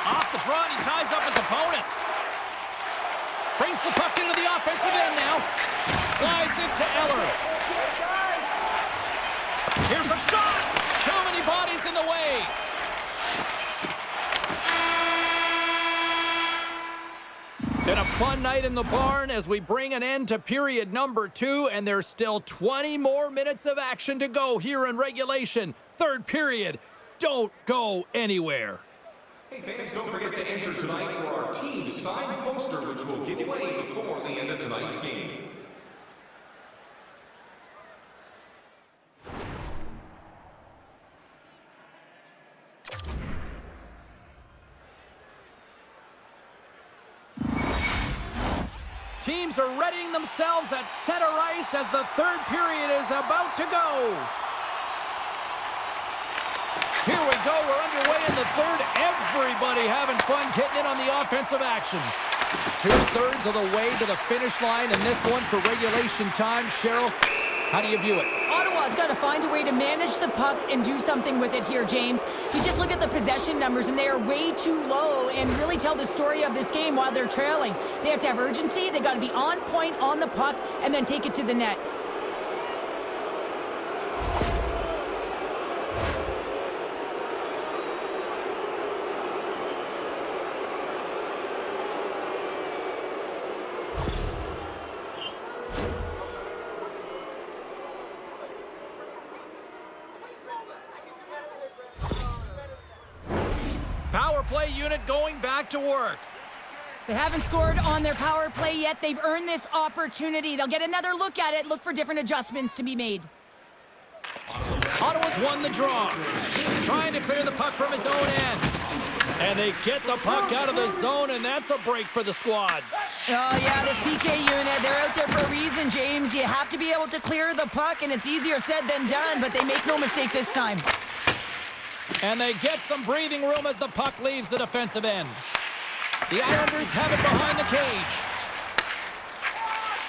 Off the draw, and he ties up his opponent. Brings the puck into the offensive end now. Slides it to Eller. Here's a shot. Too many bodies in the way. Been a fun night in the barn as we bring an end to period number 2, and there's still 20 more minutes of action to go here in regulation. Third period. Don't go anywhere. Hey fans, don't forget to enter tonight for our team signed poster, which we'll give away before the end of tonight's game. Teams are readying themselves at center ice as the third period is about to go. Here we go. We're underway in the third. Everybody having fun getting in on the offensive action. 2/3 of the way to the finish line in this one for regulation time. Cheryl, how do you view it? Ottawa's got to find a way to manage the puck and do something with it here, James. You just look at the possession numbers, and they are way too low and really tell the story of this game while they're trailing. They have to have urgency. They got to be on point on the puck and then take it to the net. Power play unit going back to work. They haven't scored on their power play yet. They've earned this opportunity. They'll get another look at it, look for different adjustments to be made. Ottawa's won the draw. Trying to clear the puck from his own end. And they get the puck out of the zone, and that's a break for the squad. Oh, yeah, this PK unit, they're out there for a reason, James. You have to be able to clear the puck, and it's easier said than done, but they make no mistake this time. And they get some breathing room as the puck leaves the defensive end. The Islanders have it behind the cage.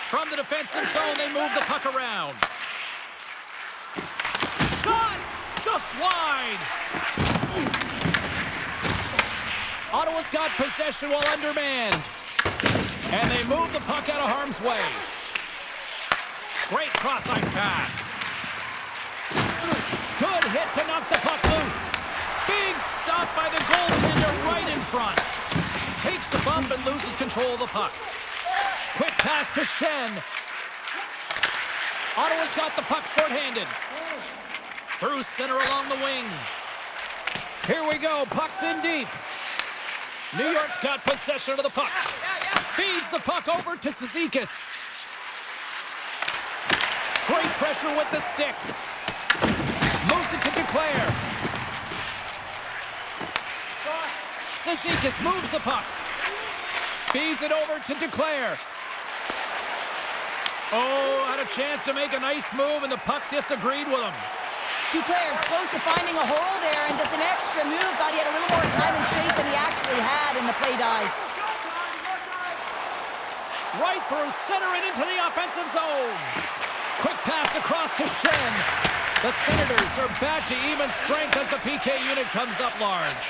From the defensive zone, they move the puck around. Shot! Just wide! Ottawa's got possession while undermanned. And they move the puck out of harm's way. Great cross-ice pass. Good hit to knock the puck loose. Big stop by the goaltender right in front. Takes a bump and loses control of the puck. Quick pass to Shen. Ottawa's got the puck shorthanded. Through center along the wing. Here we go. Puck's in deep. New York's got possession of the puck. Feeds the puck over to Cizikas. Great pressure with the stick. Moves it to Duclair. Cizikas moves the puck. Feeds it over to Duclair. Oh, had a chance to make a nice move, and the puck disagreed with him. Duclair's close to finding a hole there and does an extra move. Thought he had a little more time and space than he actually had, and the play dies. Right through center and into the offensive zone. Quick pass across to Shen. The Senators are back to even strength as the PK unit comes up large.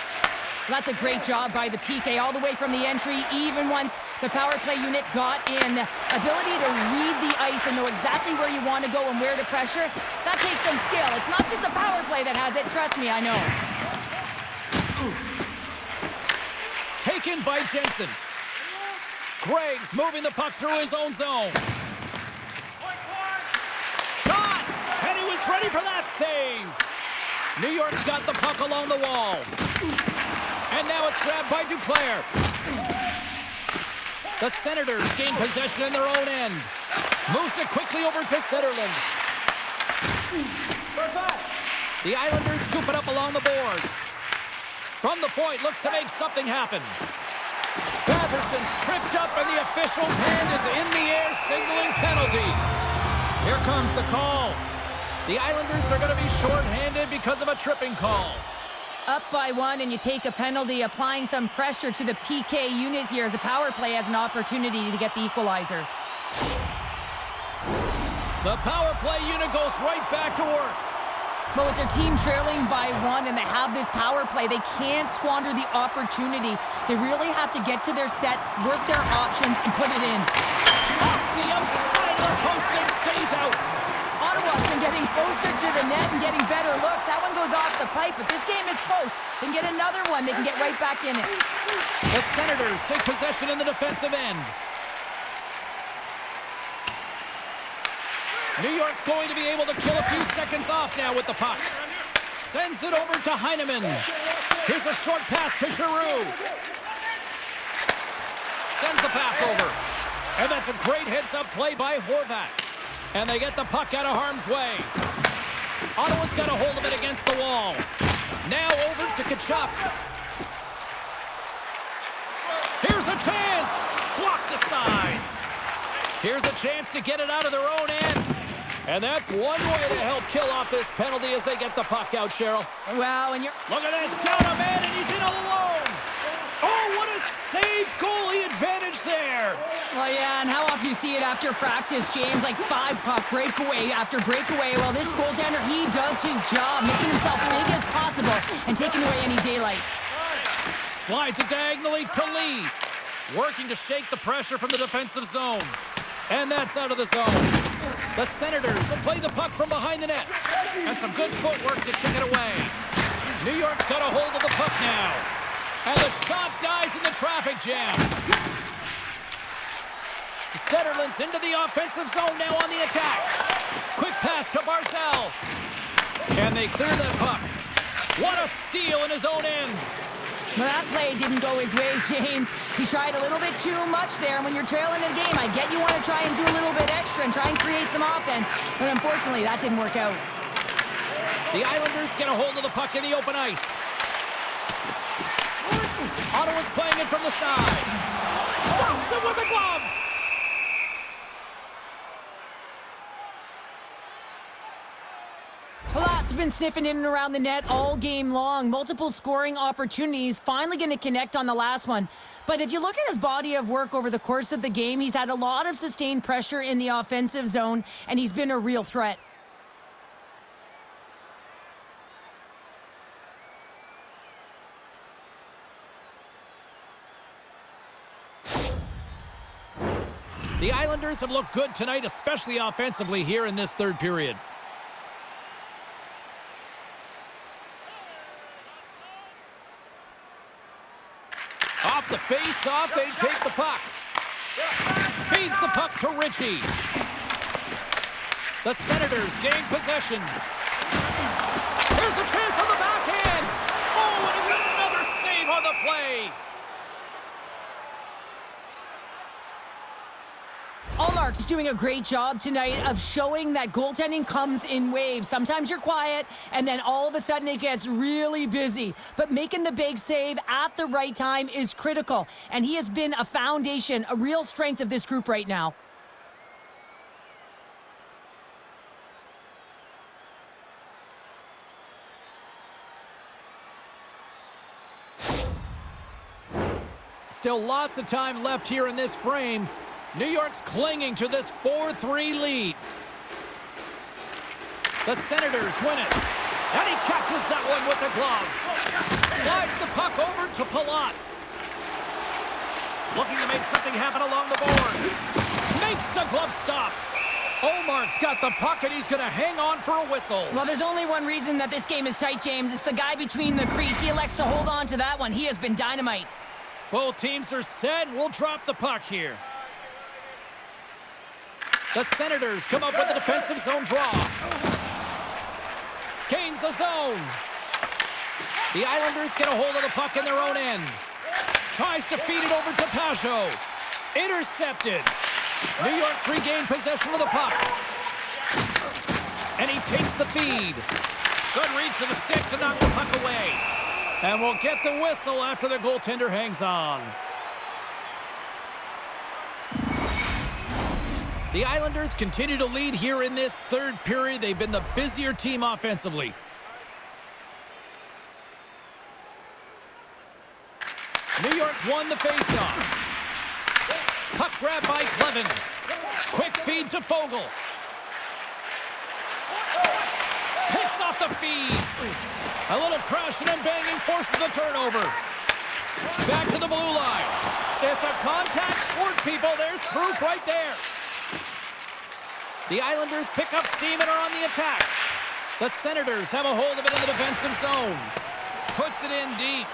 That's a great job by the PK all the way from the entry, even once the power play unit got in. Ability to read the ice and know exactly where you want to go and where to pressure, that takes some skill. It's not just the power play that has it, trust me, I know. Taken by Jensen. Gregg's moving the puck through his own zone. Shot! And he was ready for that save. New York's got the puck along the wall. And now it's grabbed by Duclair. The Senators gain possession in their own end. Moves it quickly over to Zetterlund. The Islanders scoop it up along the boards. From the point, looks to make something happen. Batterson's tripped up and the official's hand is in the air signaling penalty. Here comes the call. The Islanders are going to be shorthanded because of a tripping call. Up by one and you take a penalty, applying some pressure to the PK unit here as the power play has an opportunity to get the equalizer. The power play unit goes right back to work. But with their team trailing by one and they have this power play, they can't squander the opportunity. They really have to get to their sets, work their options, and put it in. Off the outside of the post and stays out. Ottawa's been getting closer to the net and getting better looks. That one goes off the pipe, but this game is close. They can get another one. They can get right back in it. The Senators take possession in the defensive end. New York's going to be able to kill a few seconds off now with the puck. Sends it over to Heineman. Here's a short pass to Giroux. Sends the pass over. And that's a great heads-up play by Horvat. And they get the puck out of harm's way. Ottawa's got a hold of it against the wall. Now over to Tkachuk. Here's a chance. Blocked aside. Here's a chance to get it out of their own end. And that's one way to help kill off this penalty as they get the puck out, Cheryl. Wow, and you're... Look at this. Down a man, and he's in alone. Oh, what a save. Goalie advantage there. Well, yeah, and how often do you see it after practice, James? Like 5-puck breakaway after breakaway. Well, this goaltender, he does his job, making himself big as possible and taking away any daylight. Slides it diagonally to Lee. Working to shake the pressure from the defensive zone. And that's out of the zone. The Senators will play the puck from behind the net. And some good footwork to kick it away. New York's got a hold of the puck now. And the shot dies in the traffic jam. Zetterlund's into the offensive zone now on the attack. Quick pass to Barzal. And they clear that puck. What a steal in his own end. Well, that play didn't go his way, James. He tried a little bit too much there. And when you're trailing a game, I get you want to try and do a little bit extra and try and create some offense. But unfortunately, that didn't work out. The Islanders get a hold of the puck in the open ice. Ottawa's playing it from the side. Stops it with a glove. Palat's been sniffing in and around the net all game long. Multiple scoring opportunities. Finally going to connect on the last one. But if you look at his body of work over the course of the game, he's had a lot of sustained pressure in the offensive zone, and he's been a real threat. The Islanders have looked good tonight, especially offensively here in this third period. Off the face-off, they take the puck. Feeds the puck to Ritchie. The Senators gain possession. Here's a chance on the backhand. Oh, and it's another save on the play. Allmark's doing a great job tonight of showing that goaltending comes in waves. Sometimes you're quiet, and then all of a sudden it gets really busy. But making the big save at the right time is critical. And he has been a foundation, a real strength of this group right now. Still lots of time left here in this frame. New York's clinging to this 4-3 lead. The Senators win it. And he catches that one with the glove. Slides the puck over to Palat. Looking to make something happen along the boards. Makes the glove stop. Allmark's got the puck, and he's going to hang on for a whistle. Well, there's only one reason that this game is tight, James. It's the guy between the crease. He elects to hold on to that one. He has been dynamite. Both teams are set. We'll drop the puck here. The Senators come up with a defensive zone draw. Gains the zone. The Islanders get a hold of the puck in their own end. Tries to feed it over to Pajot. Intercepted. New York's regained possession of the puck. And he takes the feed. Good reach of the stick to knock the puck away. And we'll get the whistle after the goaltender hangs on. The Islanders continue to lead here in this third period. They've been the busier team offensively. New York's won the faceoff. Puck grab by Clevin. Quick feed to Fogle. Picks off the feed. A little crashing and banging forces the turnover. Back to the blue line. It's a contact sport, people. There's proof right there. The Islanders pick up steam and are on the attack. The Senators have a hold of it in the defensive zone. Puts it in deep.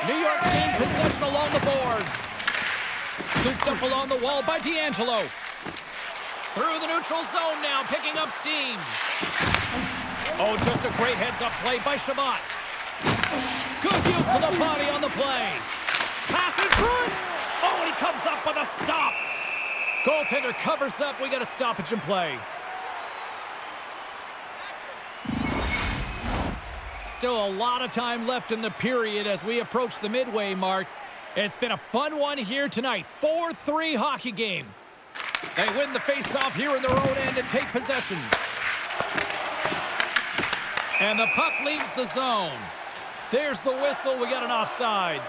New York's gained possession along the boards. Scooped up along the wall by D'Angelo. Through the neutral zone now, picking up steam. Oh, just a great heads-up play by Shabbat. Good use of the body on the play. Pass in front. Oh, and he comes up with a stop. Goaltender covers up. We got a stoppage in play. Still a lot of time left in the period as we approach the midway mark. It's been a fun one here tonight. 4-3 hockey game. They win the faceoff here in their own end and take possession. And the puck leaves the zone. There's the whistle. We got an offside.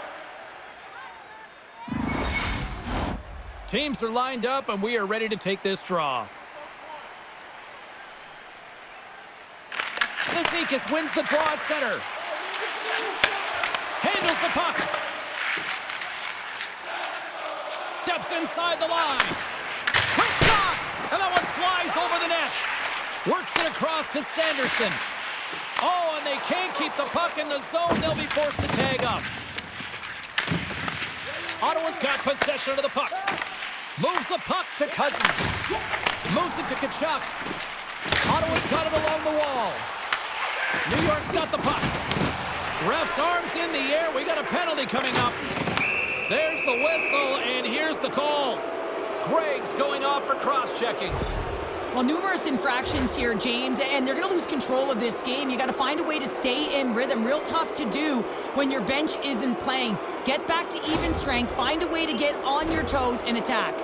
Teams are lined up, and we are ready to take this draw. Cizikas wins the draw at center. Handles the puck. Steps inside the line. Quick shot! And that one flies over the net. Works it across to Sanderson. Oh, and they can't keep the puck in the zone. They'll be forced to tag up. Ottawa's got possession of the puck. Moves the puck to Cousins. Moves it to Tkachuk. Ottawa's got it along the wall. New York's got the puck. Ref's arms in the air. We got a penalty coming up. There's the whistle, and here's the call. Gregg's going off for cross-checking. Well, numerous infractions here, James, and they're going to lose control of this game. You got to find a way to stay in rhythm. Real tough to do when your bench isn't playing. Get back to even strength. Find a way to get on your toes and attack.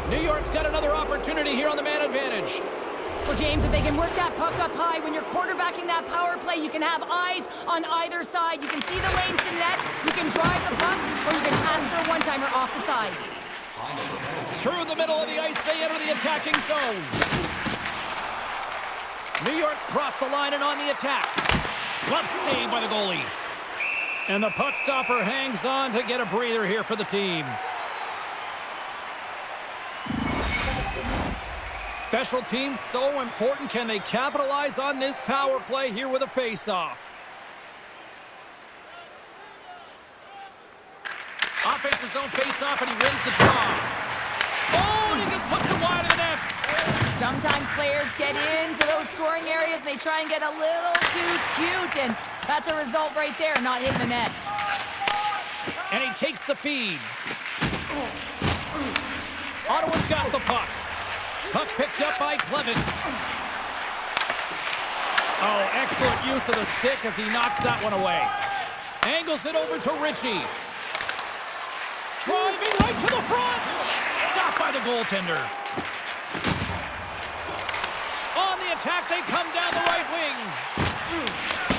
New York's got another opportunity here on the man advantage. Well, James, if they can work that puck up high, when you're quarterbacking that power play, you can have eyes on either side. You can see the lanes to net, you can drive the puck, or you can pass for a one-timer off the side. Through the middle of the ice, they enter the attacking zone. New York's crossed the line and on the attack. Glove save by the goalie. And the puck stopper hangs on to get a breather here for the team. Special teams so important. Can they capitalize on this power play here with a face-off? Offensive zone face-off, and he wins the draw. Oh, and he just puts it wide of the net. Sometimes players get into those scoring areas and they try and get a little too cute, and that's a result right there, not hitting the net. And he takes the feed. Ottawa's got the puck. Puck picked up by Clevin. Oh, excellent use of the stick as he knocks that one away. Angles it over to Ritchie. Driving right to the front. Stopped by the goaltender. On the attack, they come down the right wing.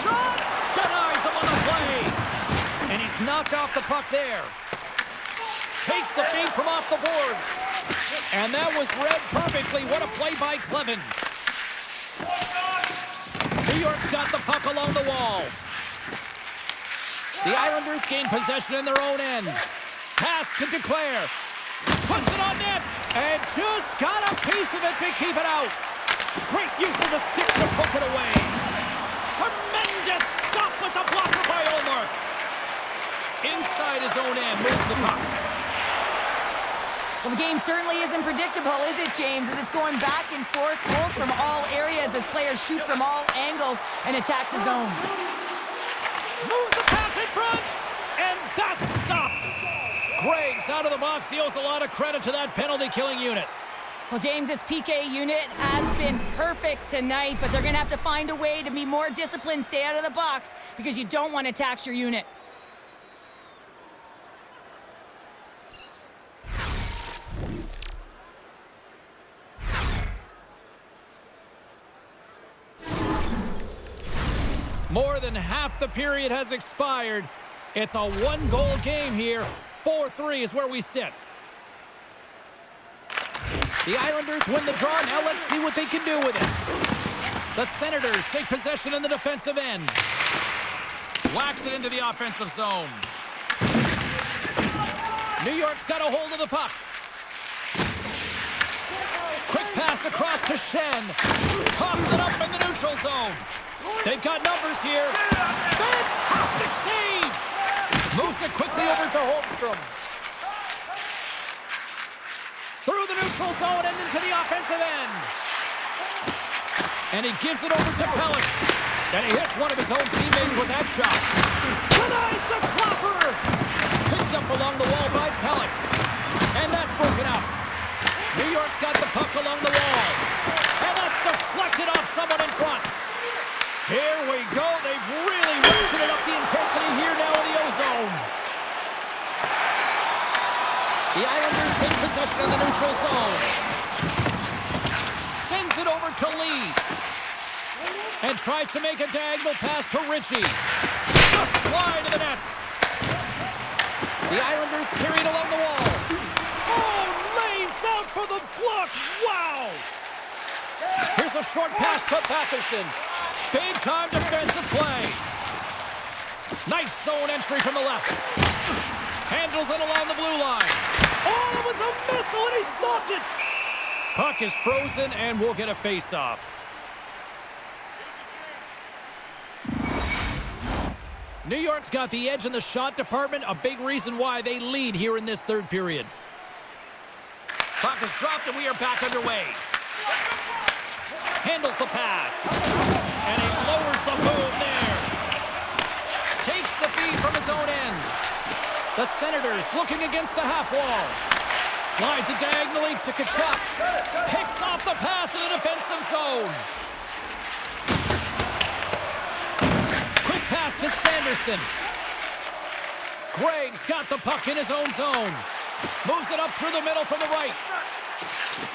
Shot! Denies him on the play. And he's knocked off the puck there. Takes the feed from off the boards. And that was read perfectly. What a play by Clevin. New York's got the puck along the wall. The Islanders gain possession in their own end. Pass to Declare. Puts it on net. And just got a piece of it to keep it out. Great use of the stick to poke it away. Tremendous stop with the blocker by Olmark. Inside his own end, moves the puck. Well, the game certainly isn't predictable, is it, James? As it's going back and forth, goals from all areas as players shoot from all angles and attack the zone. Moves the pass in front, and that's stopped. Gregg's out of the box. He owes a lot of credit to that penalty-killing unit. Well, James, this PK unit has been perfect tonight, but they're going to have to find a way to be more disciplined, stay out of the box, because you don't want to tax your unit. More than half the period has expired. It's a one-goal game here. 4-3 is where we sit. The Islanders win the draw. Now let's see what they can do with it. The Senators take possession in the defensive end. Whacks it into the offensive zone. New York's got a hold of the puck. Quick pass across to Shen. Toss it up in the neutral zone. They've got numbers here. Fantastic save! Moves it quickly over to Holmstrom. Through the neutral zone and into the offensive end. And he gives it over to Pelech. And he hits one of his own teammates with that shot. Denies the clopper! Picked up along the wall by Pelech. And that's broken up. New York's got the puck along the wall. And that's deflected off someone in front. Here we go. They've really ratcheted up the intensity here now in the O-zone. The Islanders take possession of the neutral zone. Sends it over to Lee. And tries to make a diagonal pass to Ritchie. Just wide of the net. The Islanders carried along the wall. Oh, lays out for the block. Wow. Here's a short pass to Batherson. Big-time defensive play. Nice zone entry from the left. Handles it along the blue line. Oh, it was a missile, and he stopped it. Puck is frozen, and we'll get a face-off. New York's got the edge in the shot department, a big reason why they lead here in this third period. Puck is dropped, and we are back underway. Handles the pass. And he lowers the boom there. Takes the feed from his own end. The Senators looking against the half wall. Slides it diagonally to Tkachuk. Picks off the pass in the defensive zone. Quick pass to Sanderson. Gregg's got the puck in his own zone. Moves it up through the middle from the right.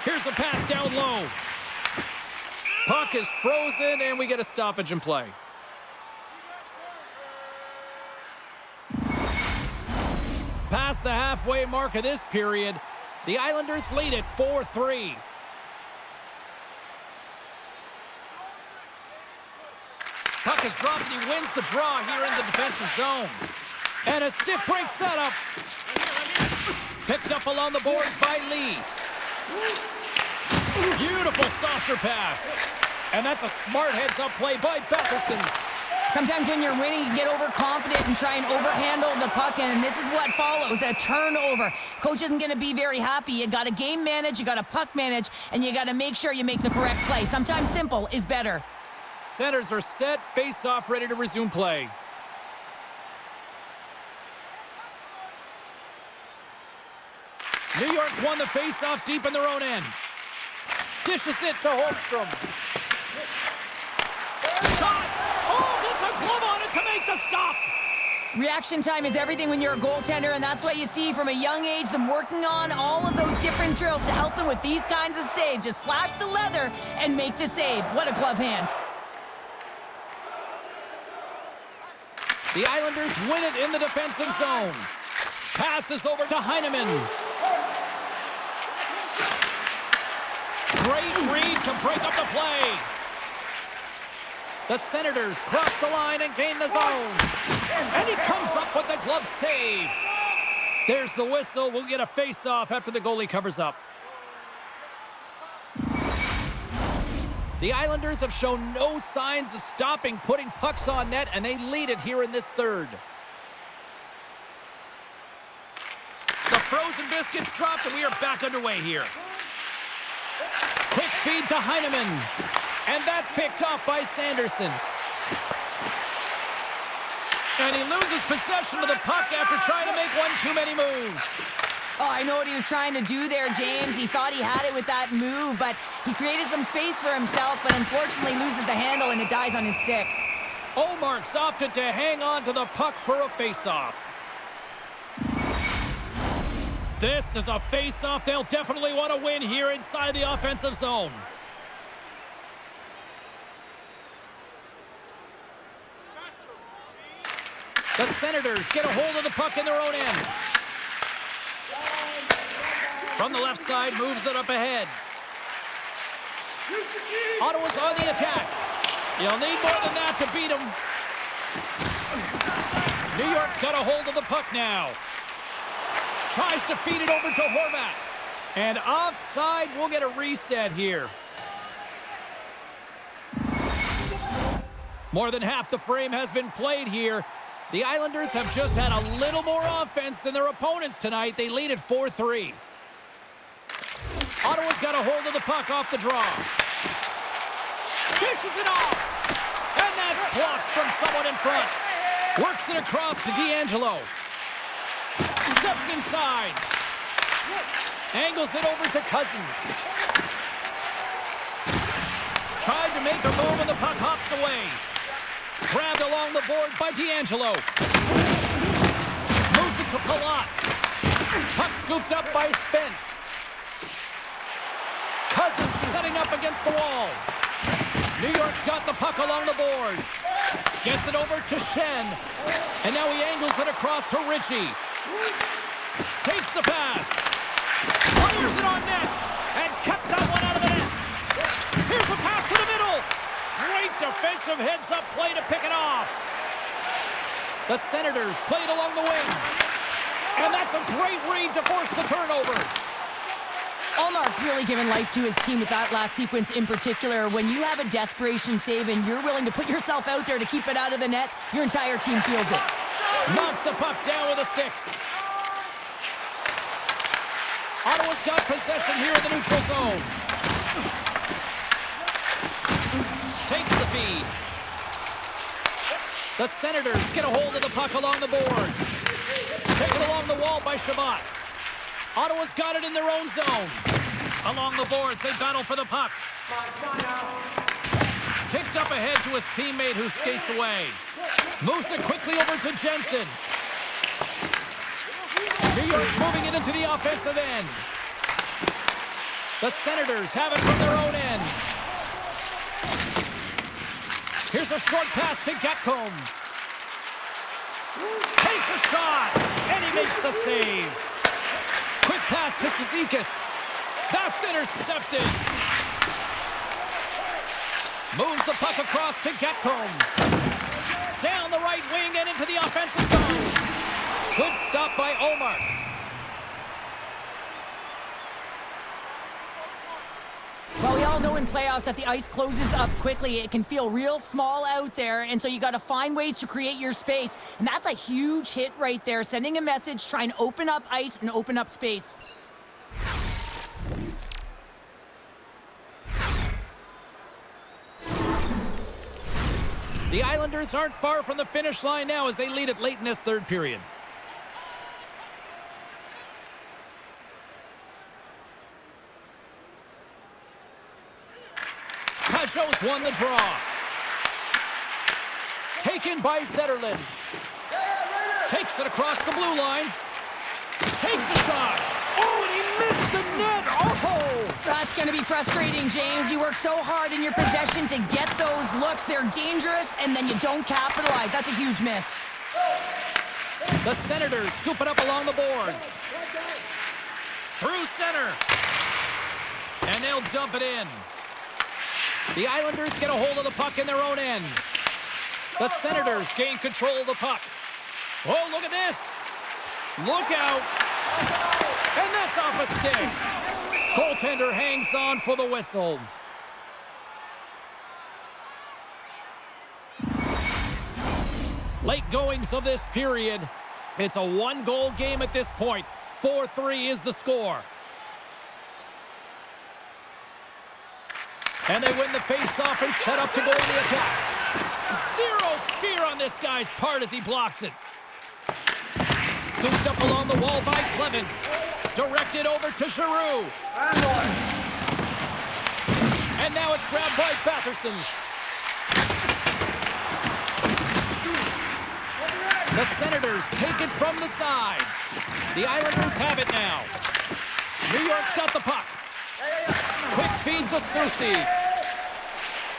Here's a pass down low. Puck is frozen, and we get a stoppage in play. Past the halfway mark of this period, the Islanders lead it 4-3. Puck is dropped, and he wins the draw here in the defensive zone. And a stick breaks that up. Picked up along the boards by Lee. Beautiful saucer pass. And that's a smart heads-up play by Batherson. Sometimes when you're winning, you get overconfident and try and overhandle the puck, and this is what follows, a turnover. Coach isn't going to be very happy. You got to game manage, you got to puck manage, and you got to make sure you make the correct play. Sometimes simple is better. Centers are set, face-off ready to resume play. New York's won the face-off deep in their own end. Dishes it to Holmstrom. Shot! Oh, gets a glove on it to make the stop! Reaction time is everything when you're a goaltender, and that's what you see from a young age, them working on all of those different drills to help them with these kinds of saves. Just flash the leather and make the save. What a glove hand. The Islanders win it in the defensive zone. Passes over to Heineman. Great read to break up the play. The Senators cross the line and gain the zone. And he comes up with the glove save. There's the whistle. We'll get a face-off after the goalie covers up. The Islanders have shown no signs of stopping putting pucks on net, and they lead it here in this third. The frozen biscuits dropped, and we are back underway here. Quick feed to Heineman. And that's picked off by Sanderson. And he loses possession of the puck after trying to make one too many moves. Oh, I know what he was trying to do there, James. He thought he had it with that move, but he created some space for himself, but unfortunately loses the handle and it dies on his stick. Olmark's opted to hang on to the puck for a face-off. This is a face-off they'll definitely want to win here inside the offensive zone. The Senators get a hold of the puck in their own end. From the left side, moves it up ahead. Ottawa's on the attack. You'll need more than that to beat them. New York's got a hold of the puck now. Tries to feed it over to Horvat. And offside, we'll get a reset here. More than half the frame has been played here. The Islanders have just had a little more offense than their opponents tonight. They lead at 4-3. Ottawa's got a hold of the puck off the draw. Dishes it off. And that's blocked from someone in front. Works it across to D'Angelo. Steps inside. Angles it over to Cousins. Tried to make a move and the puck hops away. Grabbed along the boards by D'Angelo. Moves it to Palat. Puck scooped up by Spence. Cousins setting up against the wall. New York's got the puck along the boards. Gets it over to Shen. And now he angles it across to Ritchie. Takes the pass. Fires it on net. And kept that one out of the net. Here's a pass to the middle. Great defensive heads-up play to pick it off. The Senators played along the wing. And that's a great read to force the turnover. Allmark's really given life to his team with that last sequence in particular. When you have a desperation save and you're willing to put yourself out there to keep it out of the net, your entire team feels it. Knocks the puck down with a stick. Ottawa's got possession here in the neutral zone. Takes the feed. The Senators get a hold of the puck along the boards. Taken along the wall by Shabbat. Ottawa's got it in their own zone. Along the boards, they battle for the puck. Kicked up ahead to his teammate who skates away. Moves it quickly over to Jensen. New York's moving it into the offensive end. The Senators have it from their own end. Here's a short pass to Gatcomb. Takes a shot, and he makes the save. Quick pass to Cizikas. That's intercepted. Moves the puck across to Gatcomb. Down the right wing and into the offensive zone. Good stop by Ullmark. Well, we all know in playoffs that the ice closes up quickly. It can feel real small out there, and so you got to find ways to create your space. And that's a huge hit right there, sending a message, trying to open up ice and open up space. The Islanders aren't far from the finish line now as they lead it late in this third period. Pajot's won the draw. Taken by Zetterlund. Takes it across the blue line. Takes a shot. Oh, and he missed the net. Oh! That's going to be frustrating, James. You work so hard in your possession to get those looks. They're dangerous, and then you don't capitalize. That's a huge miss. The Senators scoop it up along the boards. Through center. And they'll dump it in. The Islanders get a hold of the puck in their own end. The Senators gain control of the puck. Oh, look at this. Look out. And that's off a stick. Goaltender hangs on for the whistle. Late goings of this period. It's a one-goal game at this point. 4-3 is the score. And they win the face-off and set up to go to the attack. Zero fear on this guy's part as he blocks it. Scooped up along the wall by Clevin. Directed over to Giroux. And now it's grabbed by Batherson. The Senators take it from the side. The Islanders have it now. New York's got the puck. Quick feed to Soucy.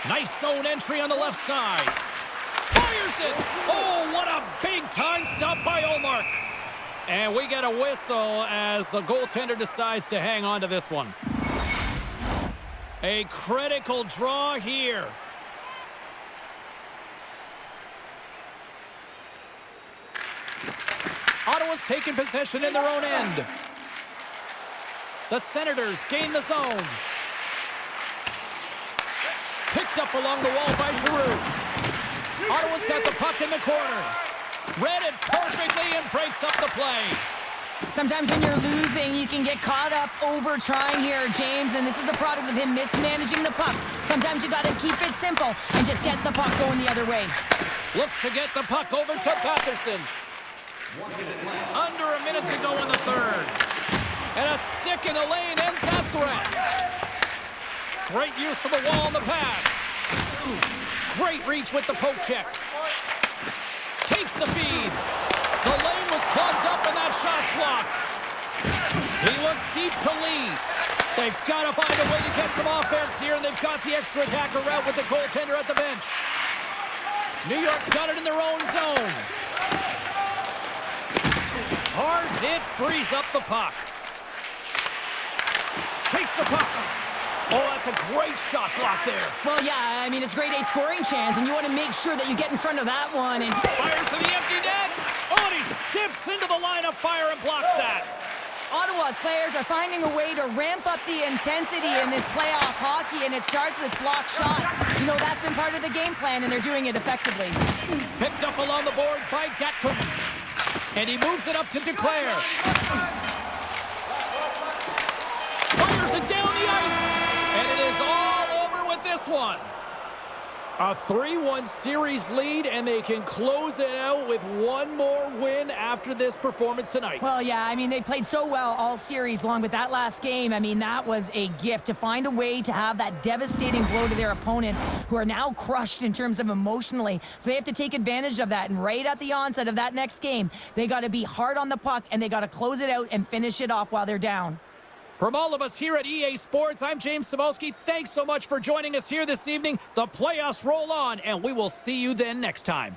Nice zone entry on the left side. Fires it. Oh, what a big-time stop by Ullmark. And we get a whistle as the goaltender decides to hang on to this one. A critical draw here. Ottawa's taken possession in their own end. The Senators gain the zone. Picked up along the wall by Giroux. Ottawa's got the puck in the corner. Read it perfectly and breaks up the play. Sometimes when you're losing, you can get caught up over trying here, James, and this is a product of him mismanaging the puck. Sometimes you got to keep it simple and just get the puck going the other way. Looks to get the puck over to Batherson. Under a minute to go in the third. And a stick in the lane ends that threat. Great use of the wall in the pass. Great reach with the poke check. Takes the feed. The lane was plugged up and that shot's blocked. He looks deep to Lee. They've got to find a way to get some offense here, and they've got the extra attacker out with the goaltender at the bench. New York's got it in their own zone. Hard hit frees up the puck. Takes the puck. Oh, that's a great shot block there. Well, yeah, I mean, it's grade A scoring chance, and you want to make sure that you get in front of that one. And fires to the empty net. Oh, and he steps into the line of fire and blocks that. Ottawa's players are finding a way to ramp up the intensity in this playoff hockey, and it starts with block shots. You know, that's been part of the game plan, and they're doing it effectively. Picked up along the boards by Gatkin. And he moves it up to Declare. Fires it down the ice. And it is all over with this one. A 3-1 series lead, and they can close it out with one more win after this performance tonight. Well, yeah, I mean, they played so well all series long, but that last game, I mean, that was a gift to find a way to have that devastating blow to their opponent, who are now crushed in terms of emotionally. So they have to take advantage of that, and right at the onset of that next game, they got to be hard on the puck, and they got to close it out and finish it off while they're down. From all of us here at EA Sports, I'm James Cybulski. Thanks so much for joining us here this evening. The playoffs roll on, and we will see you then next time.